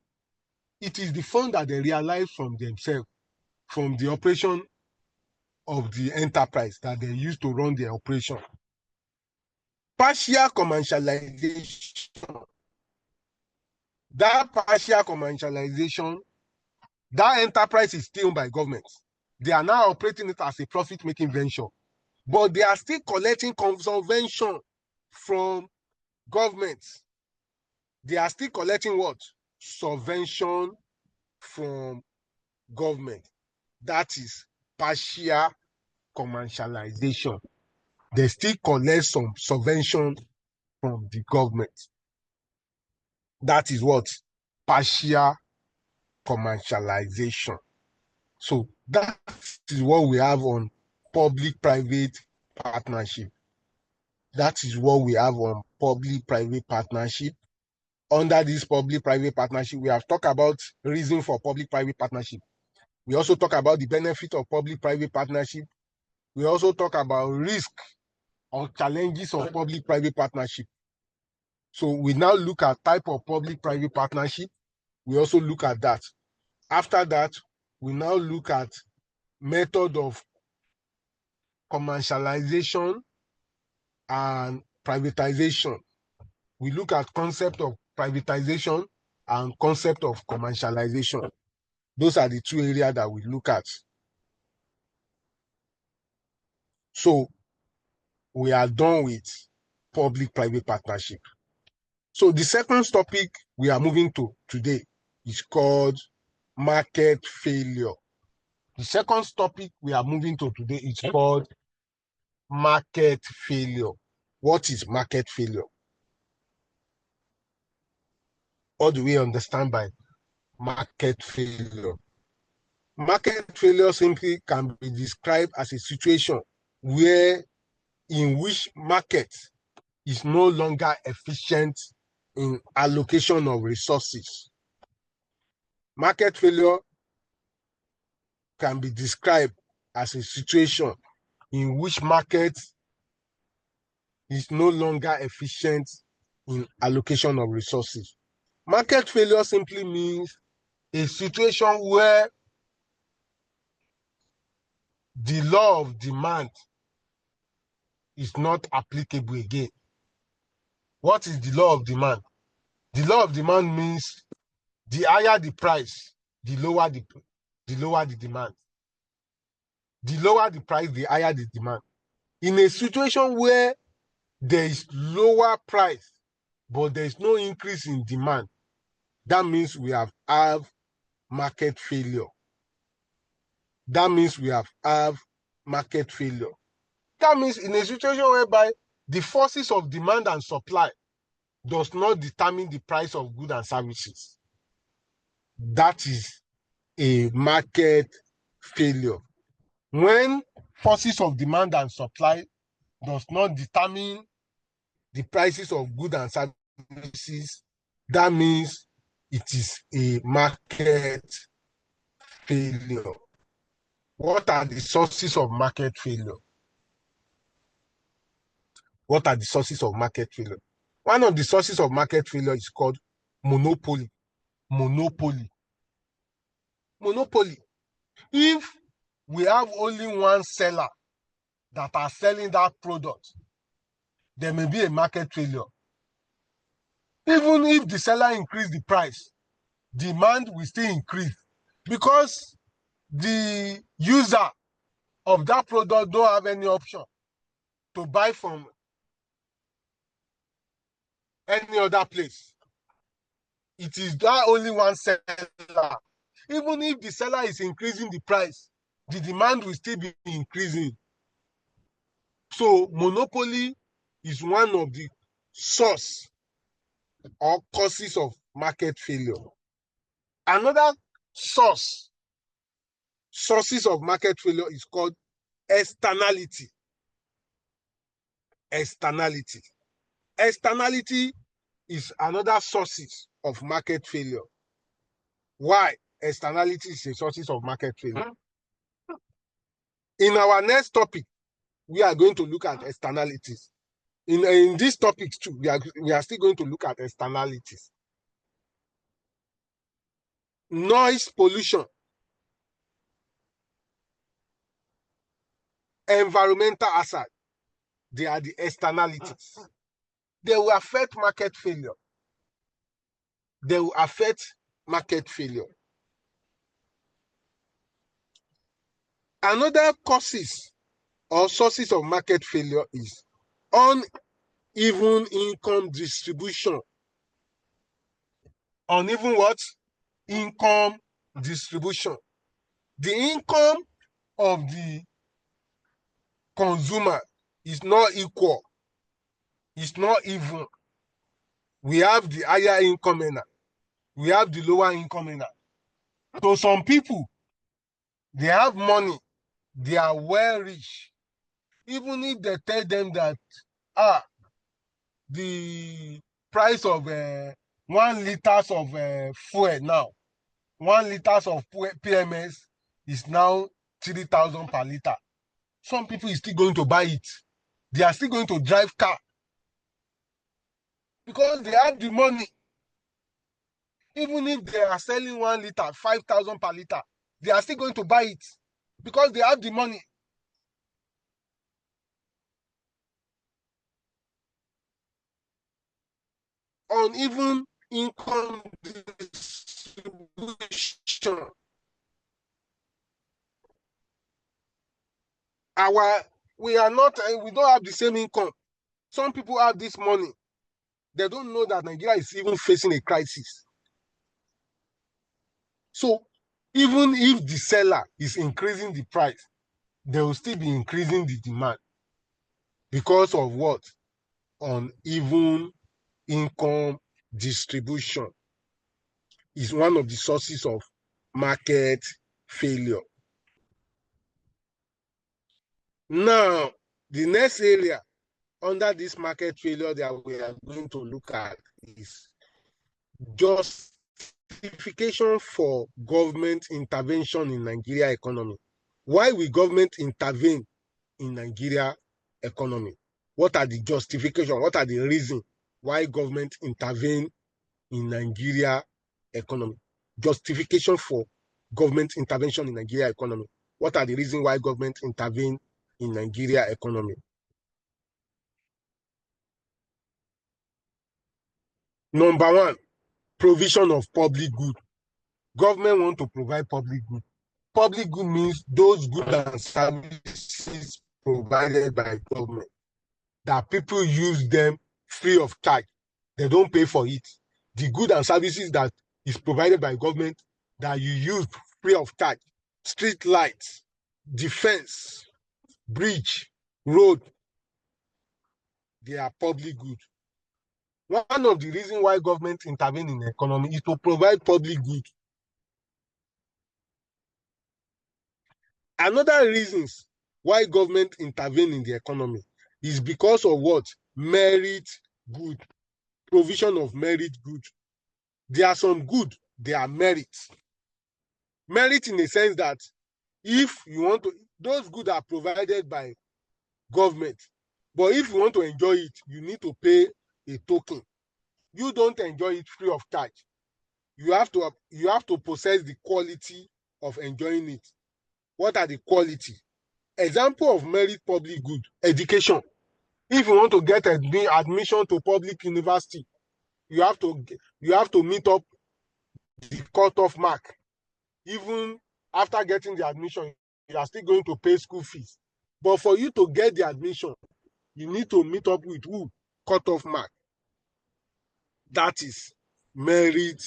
It is the fund that they realize from themselves, from the operation of the enterprise that they use to run their operation. Partial commercialization. That partial commercialization, that enterprise is still owned by government. They are now operating it as a profit-making venture, but they are still collecting subvention from government. They are still collecting what? Subvention from government. That is partial commercialization. They still collect some subvention from the government. That is what? Partial commercialization. So that is what we have on public-private partnership. That is what we have on public-private partnership. Under this public-private partnership, we have talked about reason for public-private partnership. We also talk about the benefit of public-private partnership. We also talk about risk or challenges of public-private partnership. So we now look at type of public-private partnership. We also look at that. After that, we now look at method of commercialization and privatization. We look at concept of privatization and concept of commercialization. Those are the two areas that we look at. So we are done with public-private partnership. So the second topic we are moving to today is called market failure. The second topic we are moving to today is called market failure. What is market failure? What do we understand by market failure? Market failure simply can be described as a situation where in which market is no longer efficient in allocation of resources. Market failure can be described as a situation in which market is no longer efficient in allocation of resources. Market failure simply means a situation where the law of demand is not applicable again. What is the law of demand? The law of demand means the higher the price, the lower the demand. The lower the price, the higher the demand. In a situation where there is lower price, but there is no increase in demand, that means we have market failure. That means we have market failure. That means in a situation whereby the forces of demand and supply does not determine the price of goods and services, that is a market failure. When forces of demand and supply does not determine the prices of goods and services, that means it is a market failure. What are the sources of market failure? What are the sources of market failure? One of the sources of market failure is called monopoly. Monopoly. Monopoly. If we have only one seller that are selling that product, there may be a market failure. Even if the seller increase the price, demand will still increase because the user of that product don't have any option to buy from any other place. It is that only one seller. Even if the seller is increasing the price, the demand will still be increasing. So monopoly is one of the source or causes of market failure. Another sources of market failure is called externality. Externality. Externality is another sources of market failure. Why externality is a sources of market failure? In our next topic, we are going to look at externalities. In these topics too, we are still going to look at externalities. Noise pollution, environmental hazard, they are the externalities. They will affect market failure. They will affect market failure. Another causes or sources of market failure is uneven income distribution. Uneven what? Income distribution. The income of the consumer is not equal. It's not even. We have the higher income earner. We have the lower income earner. So some people, they have money. They are well rich. Even if they tell them that, the price of 1 liter of fuel now, 1 liter of PMS is now 3,000 per liter. Some people is still going to buy it. They are still going to drive car because they have the money. Even if they are selling 1 liter, 5,000 per liter, they are still going to buy it because they have the money. Uneven income distribution. Our we don't have the same income. Some people have this money. They don't know that Nigeria is even facing a crisis. So even if the seller is increasing the price, they will still be increasing the demand because of what? Uneven income distribution is one of the sources of market failure. Now, the next area under this market failure that we are going to look at is justification for government intervention in Nigeria economy. Why will government intervene in Nigeria economy? What are the justification? What are the reasons why government intervene in Nigeria economy? Justification for government intervention in Nigeria economy. What are the reasons why government intervene in Nigeria economy? Number one, provision of public good. Government want to provide public good. Public good means those goods and services provided by government that people use them free of charge. They don't pay for it. The goods and services that is provided by government that you use free of charge, street lights, defense, bridge, road, they are public good. One of the reasons why government intervene in the economy is to provide public good. Another reasons why government intervene in the economy is because of what? Merit good, provision of merit good. There are some good, they are merit. Merit in the sense that if you want to, those goods are provided by government, but if you want to enjoy it, you need to pay a token. You don't enjoy it free of charge. You have to possess the quality of enjoying it. What are the quality? Example of merit public good, education. If you want to get admission to public university, you have to meet up the cutoff mark. Even after getting the admission, you are still going to pay school fees. But for you to get the admission, you need to meet up with who? Cutoff mark. That is merit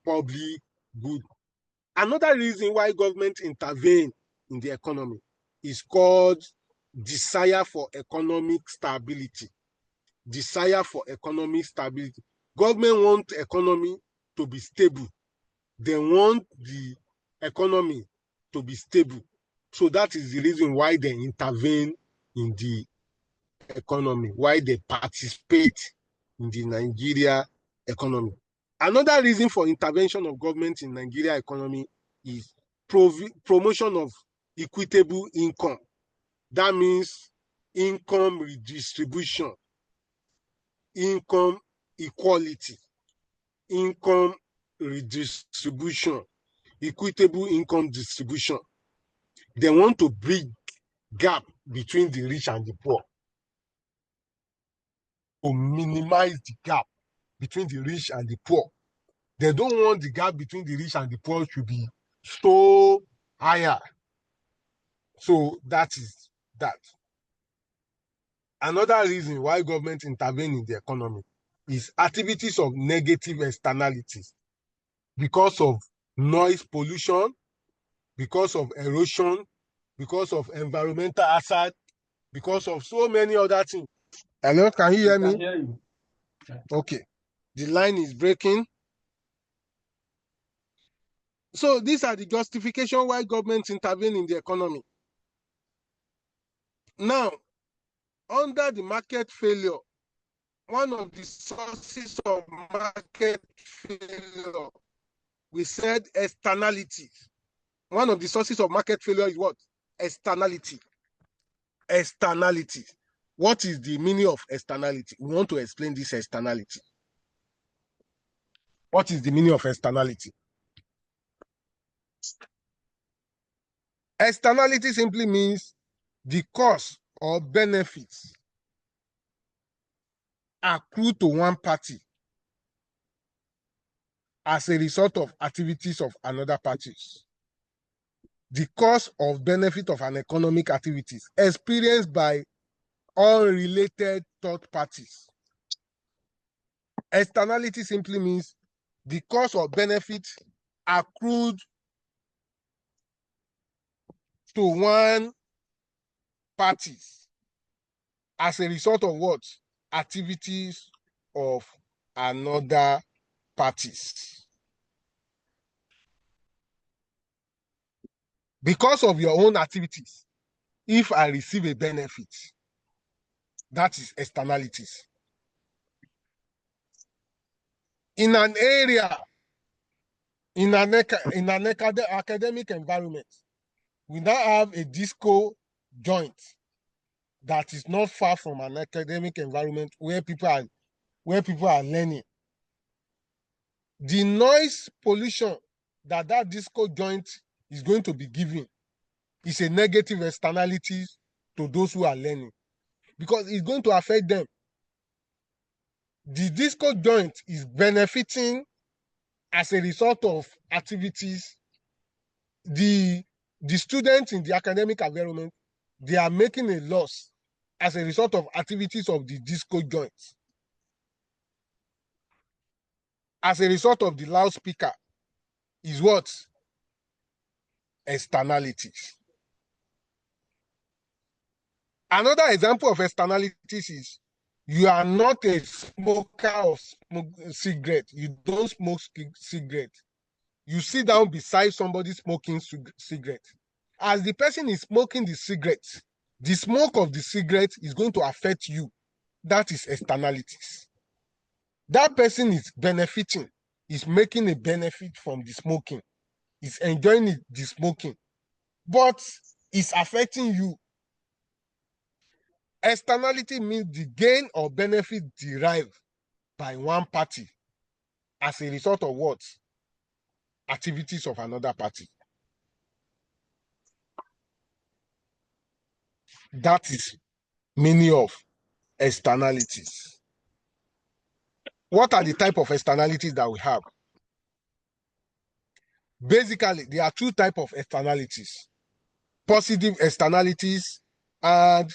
public good. Another reason why government intervene in the economy is called desire for economic stability. Desire for economic stability. Government want economy to be stable. They want the economy to be stable. So that is the reason why they intervene in the economy, why they participate in the Nigeria economy. Another reason for intervention of government in Nigeria economy is promotion of equitable income. That means income redistribution, income equality, income redistribution, equitable income distribution. They want to bridge gap between the rich and the poor, to minimize the gap between the rich and the poor. They don't want the gap between the rich and the poor to be so higher. So that is that. Another reason why government intervene in the economy is activities of negative externalities, because of noise pollution, because of erosion, because of environmental hazard, because of so many other things. Hello, can you hear me? I can hear you. Okay. The line is breaking. So these are the justification why government intervene in the economy. Now, under the market failure, one of the sources of market failure, we said externalities. One of the sources of market failure is what? Externality. Externality. What is the meaning of externality? We want to explain this externality. What is the meaning of externality? Externality simply means the cost or benefits accrue to one party as a result of activities of another parties. the cost of benefit of an economic activities experienced by unrelated third parties. Externality simply means the cost of benefit accrued to one party as a result of what? Activities of another parties. Because of your own activities, if I receive a benefit, that is externalities. In an area, in an academic environment, we now have a disco joint that is not far from an academic environment where people are learning. The noise pollution that disco joint is going to be giving is a negative externality to those who are learning, because it's going to affect them. The disco joint is benefiting as a result of activities. The students in the academic environment, they are making a loss as a result of activities of the disco joint. As a result of the loudspeaker is what? Externalities. Another example of externalities is you are not a smoker of cigarette. You don't smoke cigarette. You sit down beside somebody smoking cigarette. As the person is smoking the cigarette, the smoke of the cigarette is going to affect you. That is externalities. That person is benefiting, is making a benefit from the smoking, is enjoying the smoking, but it's affecting you. Externality means the gain or benefit derived by one party as a result of what? Activities of another party. That is many of externalities. What are the type of externalities that we have? Basically, there are two types of externalities: positive externalities and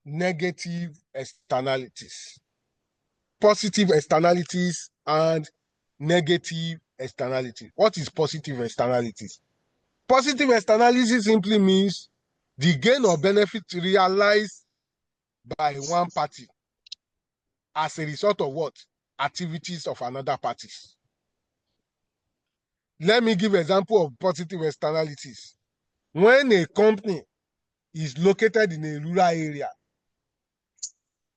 negative externalities. Positive externalities and negative externalities. What is positive externalities? Positive externalities simply means the gain or benefit realized by one party as a result of what? Activities of another parties. Let me give an example of positive externalities. When a company is located in a rural area,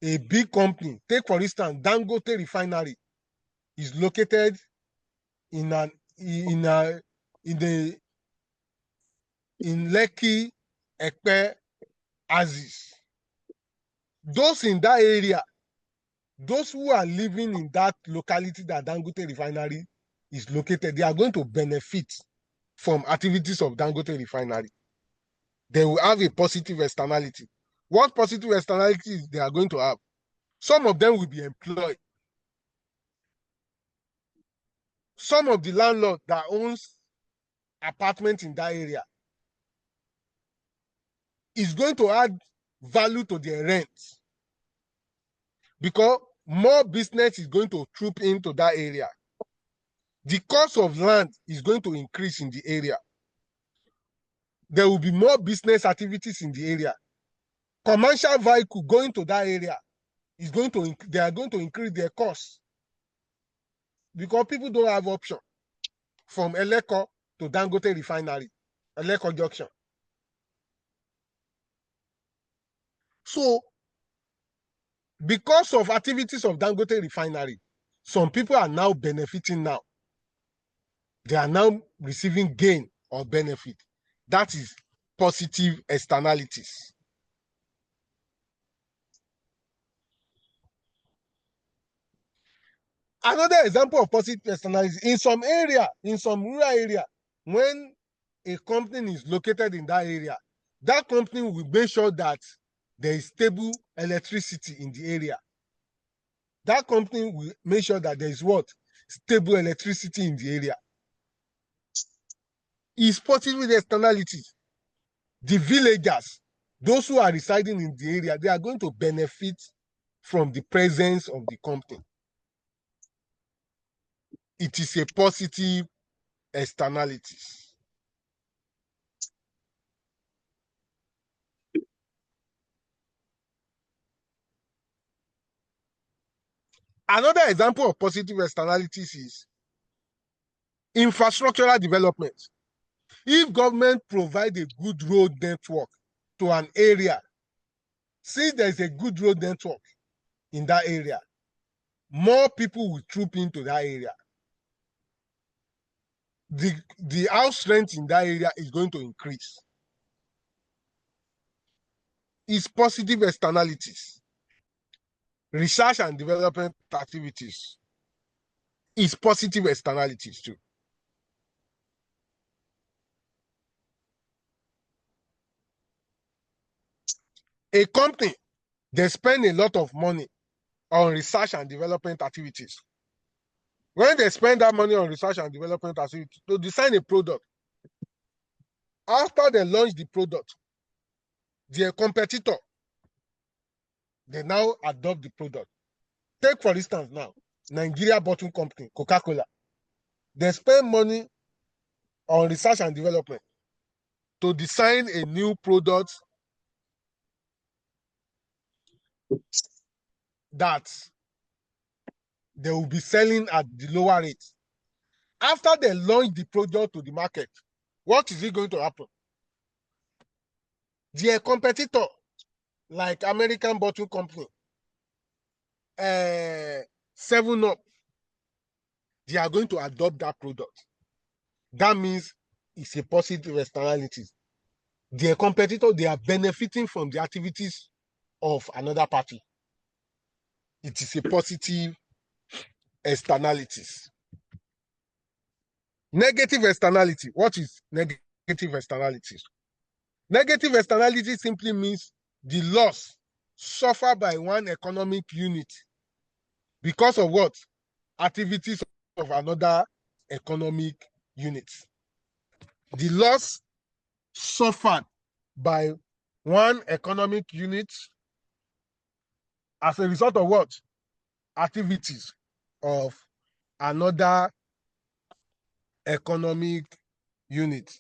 a big company, take for instance, Dangote refinery is located in Lekki, Ekpe, Axis. Those in that area, those who are living in that locality that Dangote refinery is located, they are going to benefit from activities of Dangote refinery. They will have a positive externality. What positive externalities they are going to have? Some of them will be employed. Some of the landlord that owns apartments in that area is going to add value to their rent, because more business is going to troop into that area. The cost of land is going to increase in the area. There will be more business activities in the area. Commercial vehicle going to that area is going to, they are going to increase their costs, because people don't have option from Eleko to Dangote refinery, Eleko junction. So, because of activities of Dangote refinery, some people are now benefiting now. They are now receiving gain or benefit. That is positive externalities. Another example of positive externalities, in some area, in some rural area, when a company is located in that area, that company will make sure that there is stable electricity in the area. That company will make sure that there is what? Stable electricity in the area. It's positive externalities. the villagers, those who are residing in the area, they are going to benefit from the presence of the company. It is a positive externalities. Another example of positive externalities is infrastructural development. If government provide a good road network to an area, since there's a good road network in that area, more people will troop into that area. The house rent in that area is going to increase. It's positive externalities. Research and development activities is positive externalities too. A company, they spend a lot of money on research and development activities. When they spend that money on research and development activities to design a product, after they launch the product, their competitor, they now adopt the product. Take, for instance, now, Nigeria Bottle Company, Coca-Cola. They spend money on research and development to design a new product that they will be selling at the lower rate. After they launch the product to the market, what is it going to happen? Their competitor, like American Bottle Company, 7-Up, they are going to adopt that product. That means it's a positive externality. Their competitor, they are benefiting from the activities of another party. It is a positive externalities. Negative externality. What is negative externalities? Negative externality simply means the loss suffered by one economic unit because of what? Activities of another economic unit. The loss suffered by one economic unit as a result of what? Activities of another economic unit.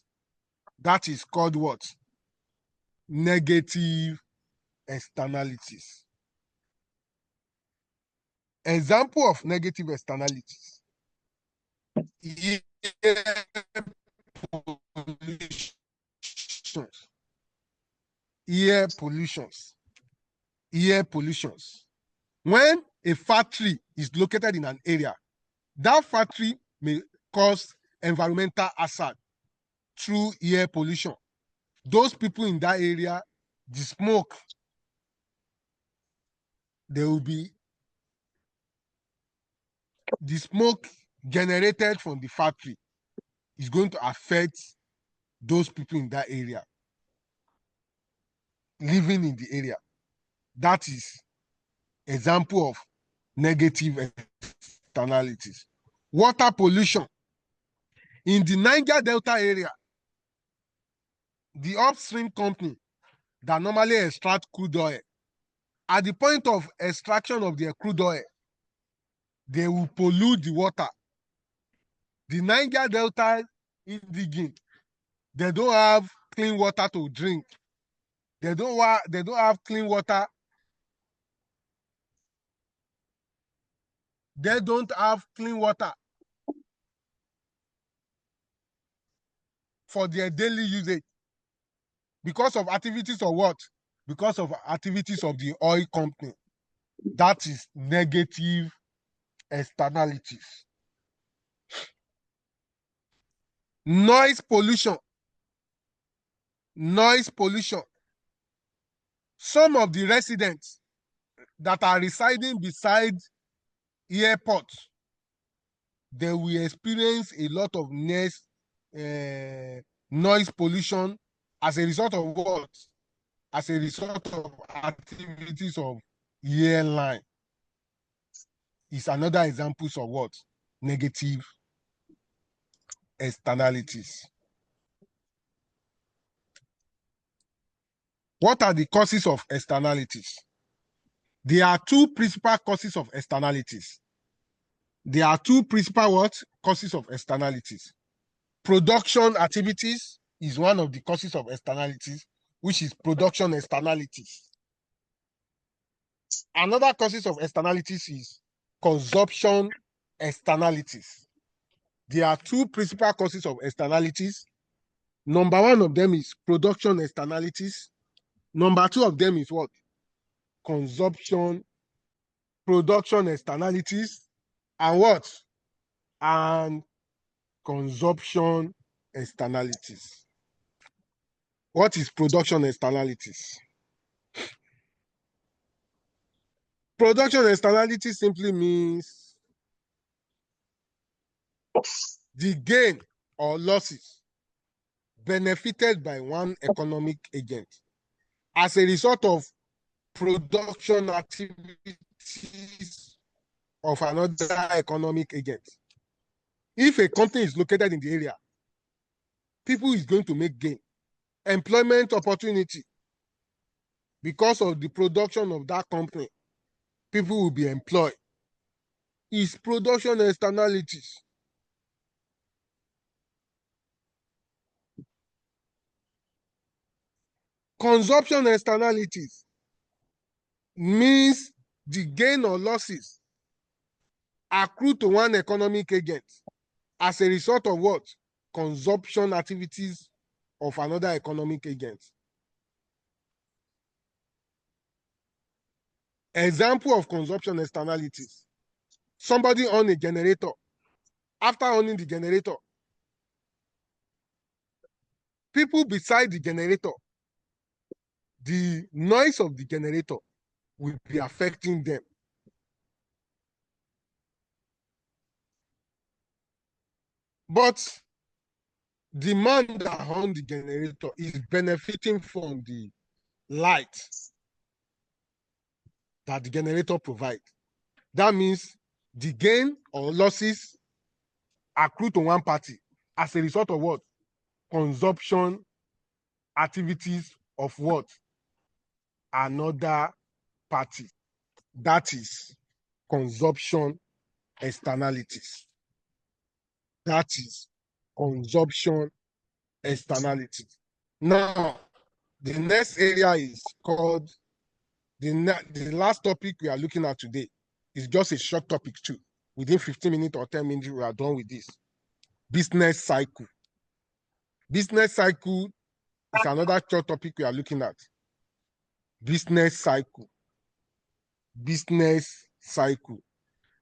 That is called what? Negative externalities. Example of negative externalities. Air pollutions. When a factory is located in an area, that factory may cause environmental hazard through air pollution. Those people in that area, the smoke, there will be the smoke generated from the factory is going to affect those people in that area, living in the area. That is example of negative externalities. Water pollution. In the Niger Delta area, the upstream company that normally extract crude oil, at the point of extraction of their crude oil, they will pollute the water. The Niger Delta indigene, they don't have clean water to drink. They don't have clean water. They don't have clean water for their daily usage because of activities of what? Because of activities of the oil company. That is negative externalities. Noise pollution. Noise pollution. Some of the residents that are residing beside airports, they will experience a lot of noise pollution as a result of what? As a result of activities of airline. It's another example of what? Negative externalities. What are the causes of externalities? There are two principal causes of externalities. There are two principal what? Causes of externalities. Production activities is one of the causes of externalities, which is production externalities. Another causes of externalities is consumption externalities. There are two principal causes of externalities. Number one of them is production externalities. Number two of them is what? Production externalities, and what? And consumption externalities. What is production externalities? Production externalities simply means the gain or losses benefited by one economic agent as a result of production activities of another economic agent. If a company is located in the area, people is going to make gain. Employment opportunity, because of the production of that company, people will be employed. Is production externalities. Consumption externalities means the gain or losses accrue to one economic agent as a result of what? Consumption activities of another economic agent. Example of consumption externalities. Somebody own a generator. After owning the generator, people beside the generator, the noise of the generator will be affecting them. But the man that owns the generator is benefiting from the light that the generator provides. That means the gain or losses accrue to one party as a result of what? Consumption activities of what? Another party. That is consumption externalities. That is consumption externalities. Now, the next area is called, the last topic we are looking at today is just a short topic too. Within 15 minutes or 10 minutes, we are done with this. Business cycle. Business cycle is another short topic we are looking at. Business cycle. Business cycle.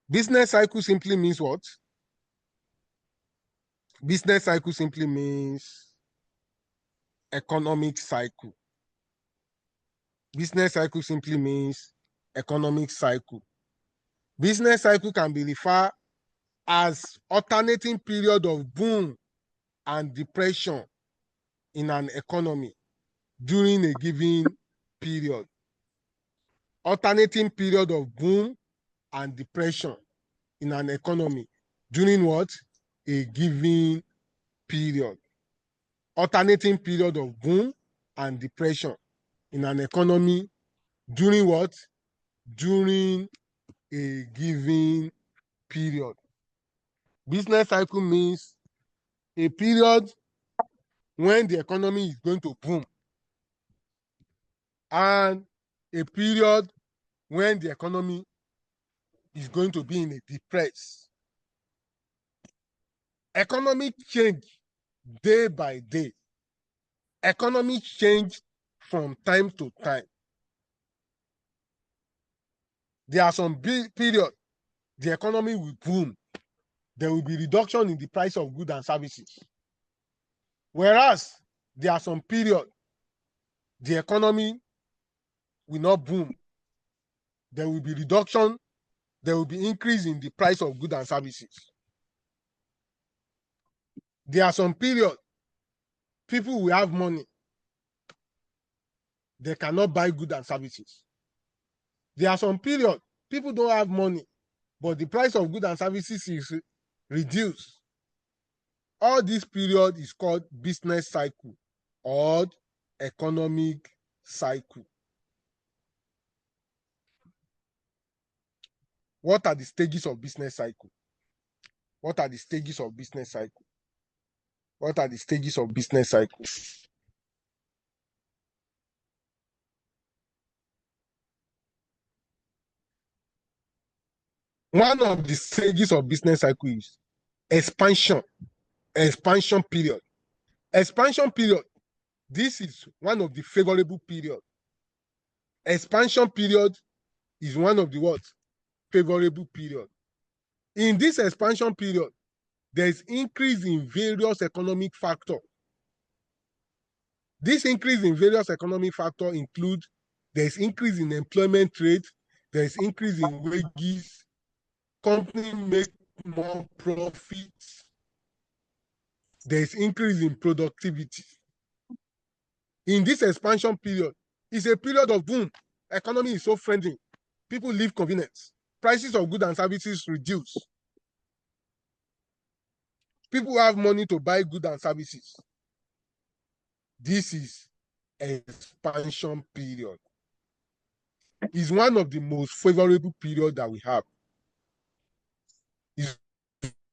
Business cycle simply means what? Business cycle simply means economic cycle. Business cycle simply means economic cycle. Business cycle can be referred as alternating period of boom and depression in an economy during a given period. Alternating period of boom and depression in an economy during what? A given period. Alternating period of boom and depression in an economy during what? During a given period. Business cycle means a period when the economy is going to boom and a period when the economy is going to be in a depress. Economic change day by day. Economy change from time to time. There are some big periods the economy will boom. There will be reduction in the price of goods and services. Whereas there are some periods the economy will not boom. There will be reduction, there will be increase in the price of goods and services. There are some periods people will have money, they cannot buy goods and services. There are some periods people don't have money, but the price of goods and services is reduced. All this period is called business cycle or economic cycle. What are the stages of business cycle? What are the stages of business cycle? What are the stages of business cycle? One of the stages of business cycle is expansion period. Expansion period. This is one of the favorable period. Expansion period is one of the what? Favorable period. In this expansion period, there is increase in various economic factors. This increase in various economic factors include there is increase in employment rate, there is increase in wages, companies make more profits, there is increase in productivity. In this expansion period, it's a period of boom. Economy is so friendly. People live convenience. Prices of goods and services reduce. People have money to buy goods and services. This is expansion period. It's one of the most favorable periods that we have. It's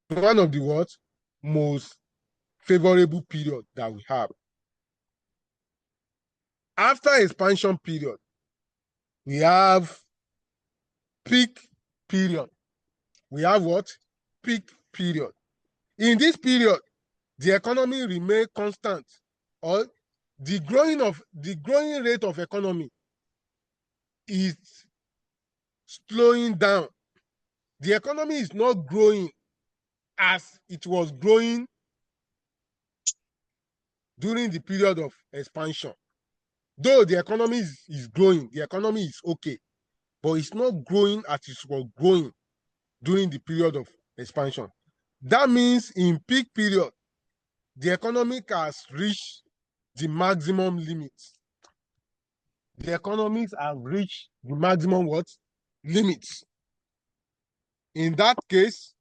one of the what? Most favorable period that we have. After expansion period, we have peak period. We have what? Peak period. In this period, the economy remains constant, or the growing rate of economy is slowing down. The economy is not growing as it was growing during the period of expansion. Though the economy is growing, the economy is okay, but it's not growing as it was growing during the period of expansion. That means in peak period, the economy has reached the maximum limit. The economies have reached the maximum what? Limits. In that case,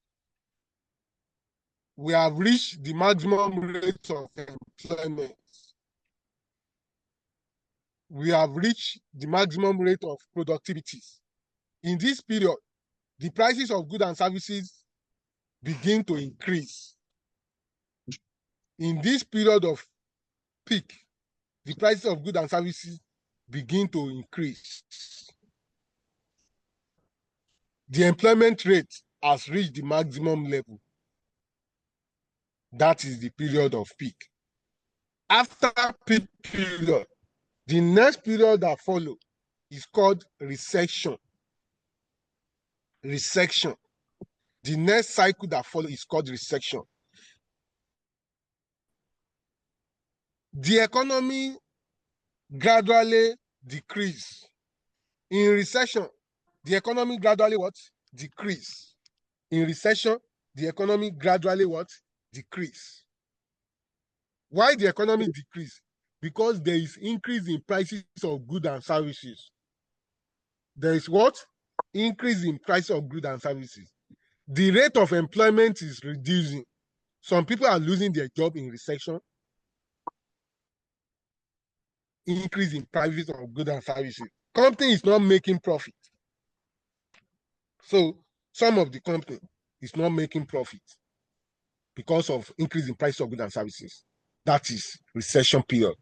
we have reached the maximum rate of employment. We have reached the maximum rate of productivity. In this period, the prices of goods and services begin to increase. In this period of peak, the prices of goods and services begin to increase. The employment rate has reached the maximum level. That is the period of peak. After peak period, the next period that follows is called recession. Recession. The next cycle that follows is called recession. The economy gradually decrease. In recession, the economy gradually what? Decrease. In recession, the economy gradually what? Decrease. Why the economy decrease? Because there is increase in prices of goods and services. There is what? Increase in price of goods and services. The rate of employment is reducing. Some people are losing their job in recession. Increase in prices of goods and services. Company is not making profit. So some of the company is not making profit because of increase in price of goods and services. That is recession period.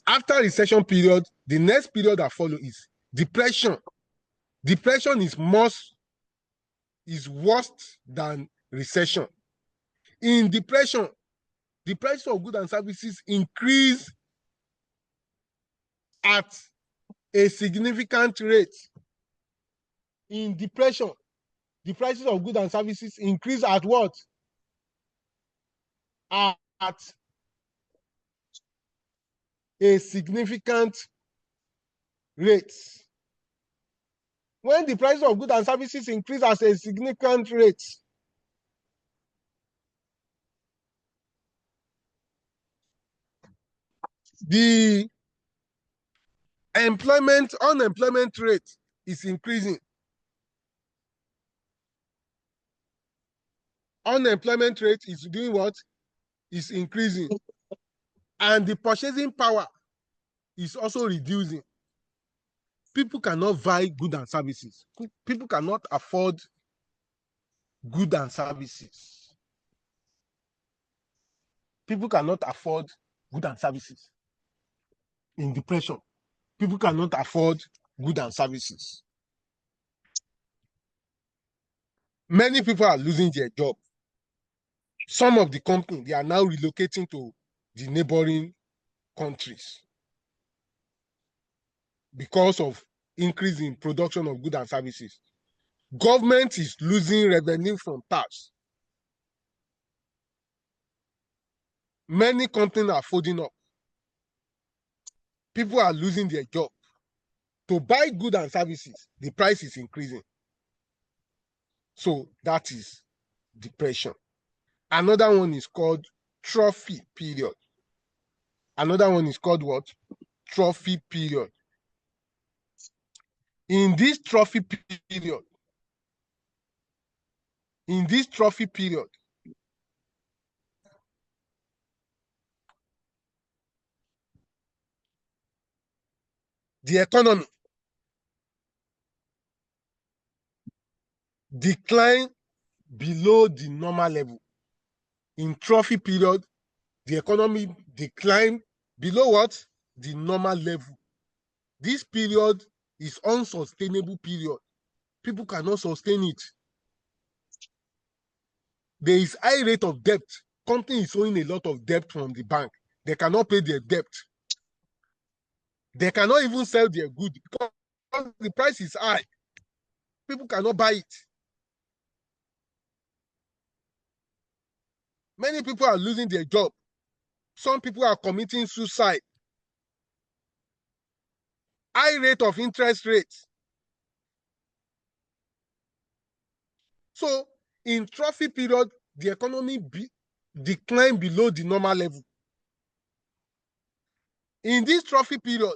After recession period, the next period that follows is depression. Depression is worse than recession. In depression, the price of goods and services increase at a significant rate. In depression, the prices of goods and services increase at what? At a significant rate. When the price of goods and services increase at a significant rate, the unemployment rate is increasing. Unemployment rate is doing what? Is increasing. And the purchasing power is also reducing. People cannot buy goods and services. People cannot afford goods and services. People cannot afford goods and services. In depression, people cannot afford goods and services. Many people are losing their job. Some of the companies, they are now relocating to the neighboring countries because of increase in production of goods and services. Government is losing revenue from tax. Many companies are folding up. People are losing their job. To buy goods and services, the price is increasing. So that is depression. Another one is called trophy period. Another one is called what? Trophy period. In this trophy period, the economy decline below the normal level. In trophy period, the economy decline below what? The normal level. This period is unsustainable period. People cannot sustain it. There is high rate of debt. Company is owing a lot of debt from the bank. They cannot pay their debt. They cannot even sell their goods because the price is high. People cannot buy it. Many people are losing their job. Some people are committing suicide. High rate of interest rates. So in trophy period, the economy decline below the normal level. In this trophy period,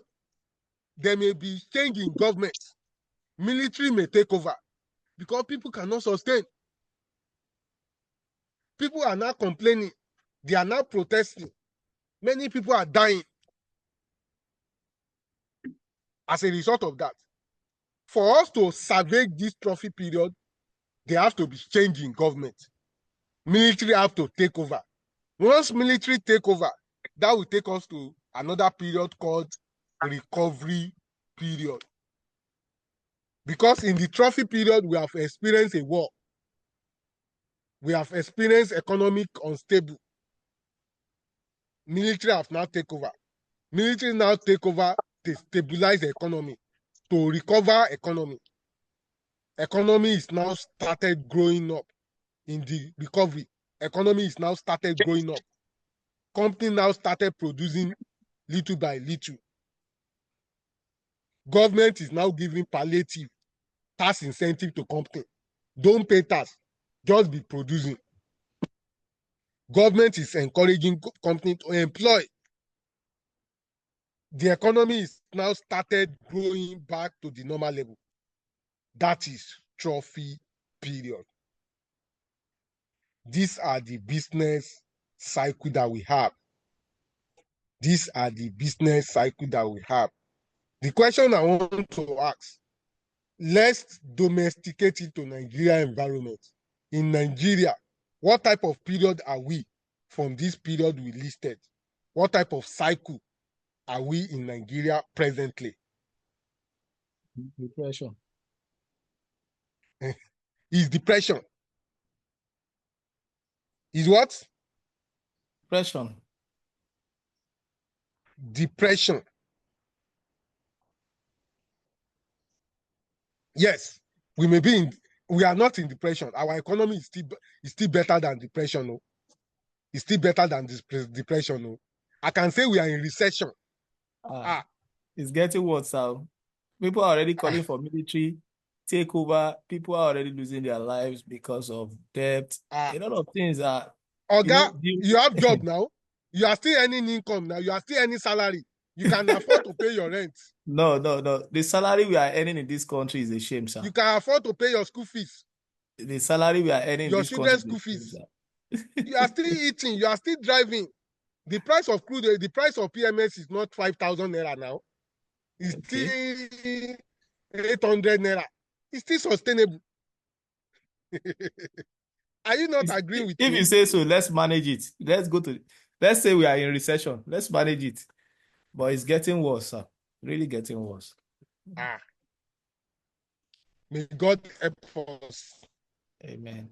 there may be change in government. Military may take over because people cannot sustain. People are now complaining. They are now protesting. Many people are dying as a result of that. For us to survey this trophy period, there have to be change in government. Military have to take over. Once military take over, that will take us to another period called recovery period. Because in the trophy period, we have experienced a war. We have experienced economic unstable. Military have now take over. Military now take over to stabilize the economy, to recover economy. Economy is now started growing up in the recovery. Economy is now started growing up. Company now started producing little by little. Government is now giving palliative tax incentive to company. Don't pay tax, just be producing. Government is encouraging company to employ. The economy is now started growing back to the normal level. That is trophy period. These are the business cycle that we have. These are the business cycle that we have. The question I want to ask, let's domesticate it to Nigeria environment. In Nigeria, what type of period are we from this period we listed? What type of cycle are we in Nigeria presently? Depression. Is depression. Is what? Depression. Depression. Yes, we may be in, we are not in depression. Our economy is still better than depression. No? It's still better than this depression. No? I can say we are in recession. It's getting worse now. People are already calling for military takeover. People are already losing their lives because of debt. A lot of things are. Oga, you have job now. You are still earning income now. You are still earning salary. You can afford to pay your rent. No. The salary we are earning in this country is a shame, sir. You can afford to pay your school fees. The salary we are earning in your this country children's school fees. You are still eating. You are still driving. The price of crude, the price of PMS is not 5,000 naira now. It's still 800 naira. It's still sustainable. Are you not agreeing with If me? you say so, let's manage it. Let's say we are in recession. Let's manage it. But it's getting worse, sir. Really getting worse. May God help us. Amen.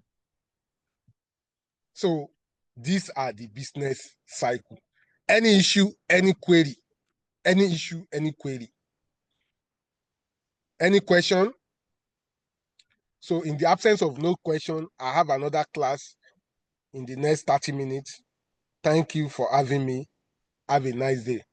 So these are the business cycle. Any issue, any query. Any issue, any query. Any question? So in the absence of no question, I have another class in the next 30 minutes. Thank you for having me. Have a nice day.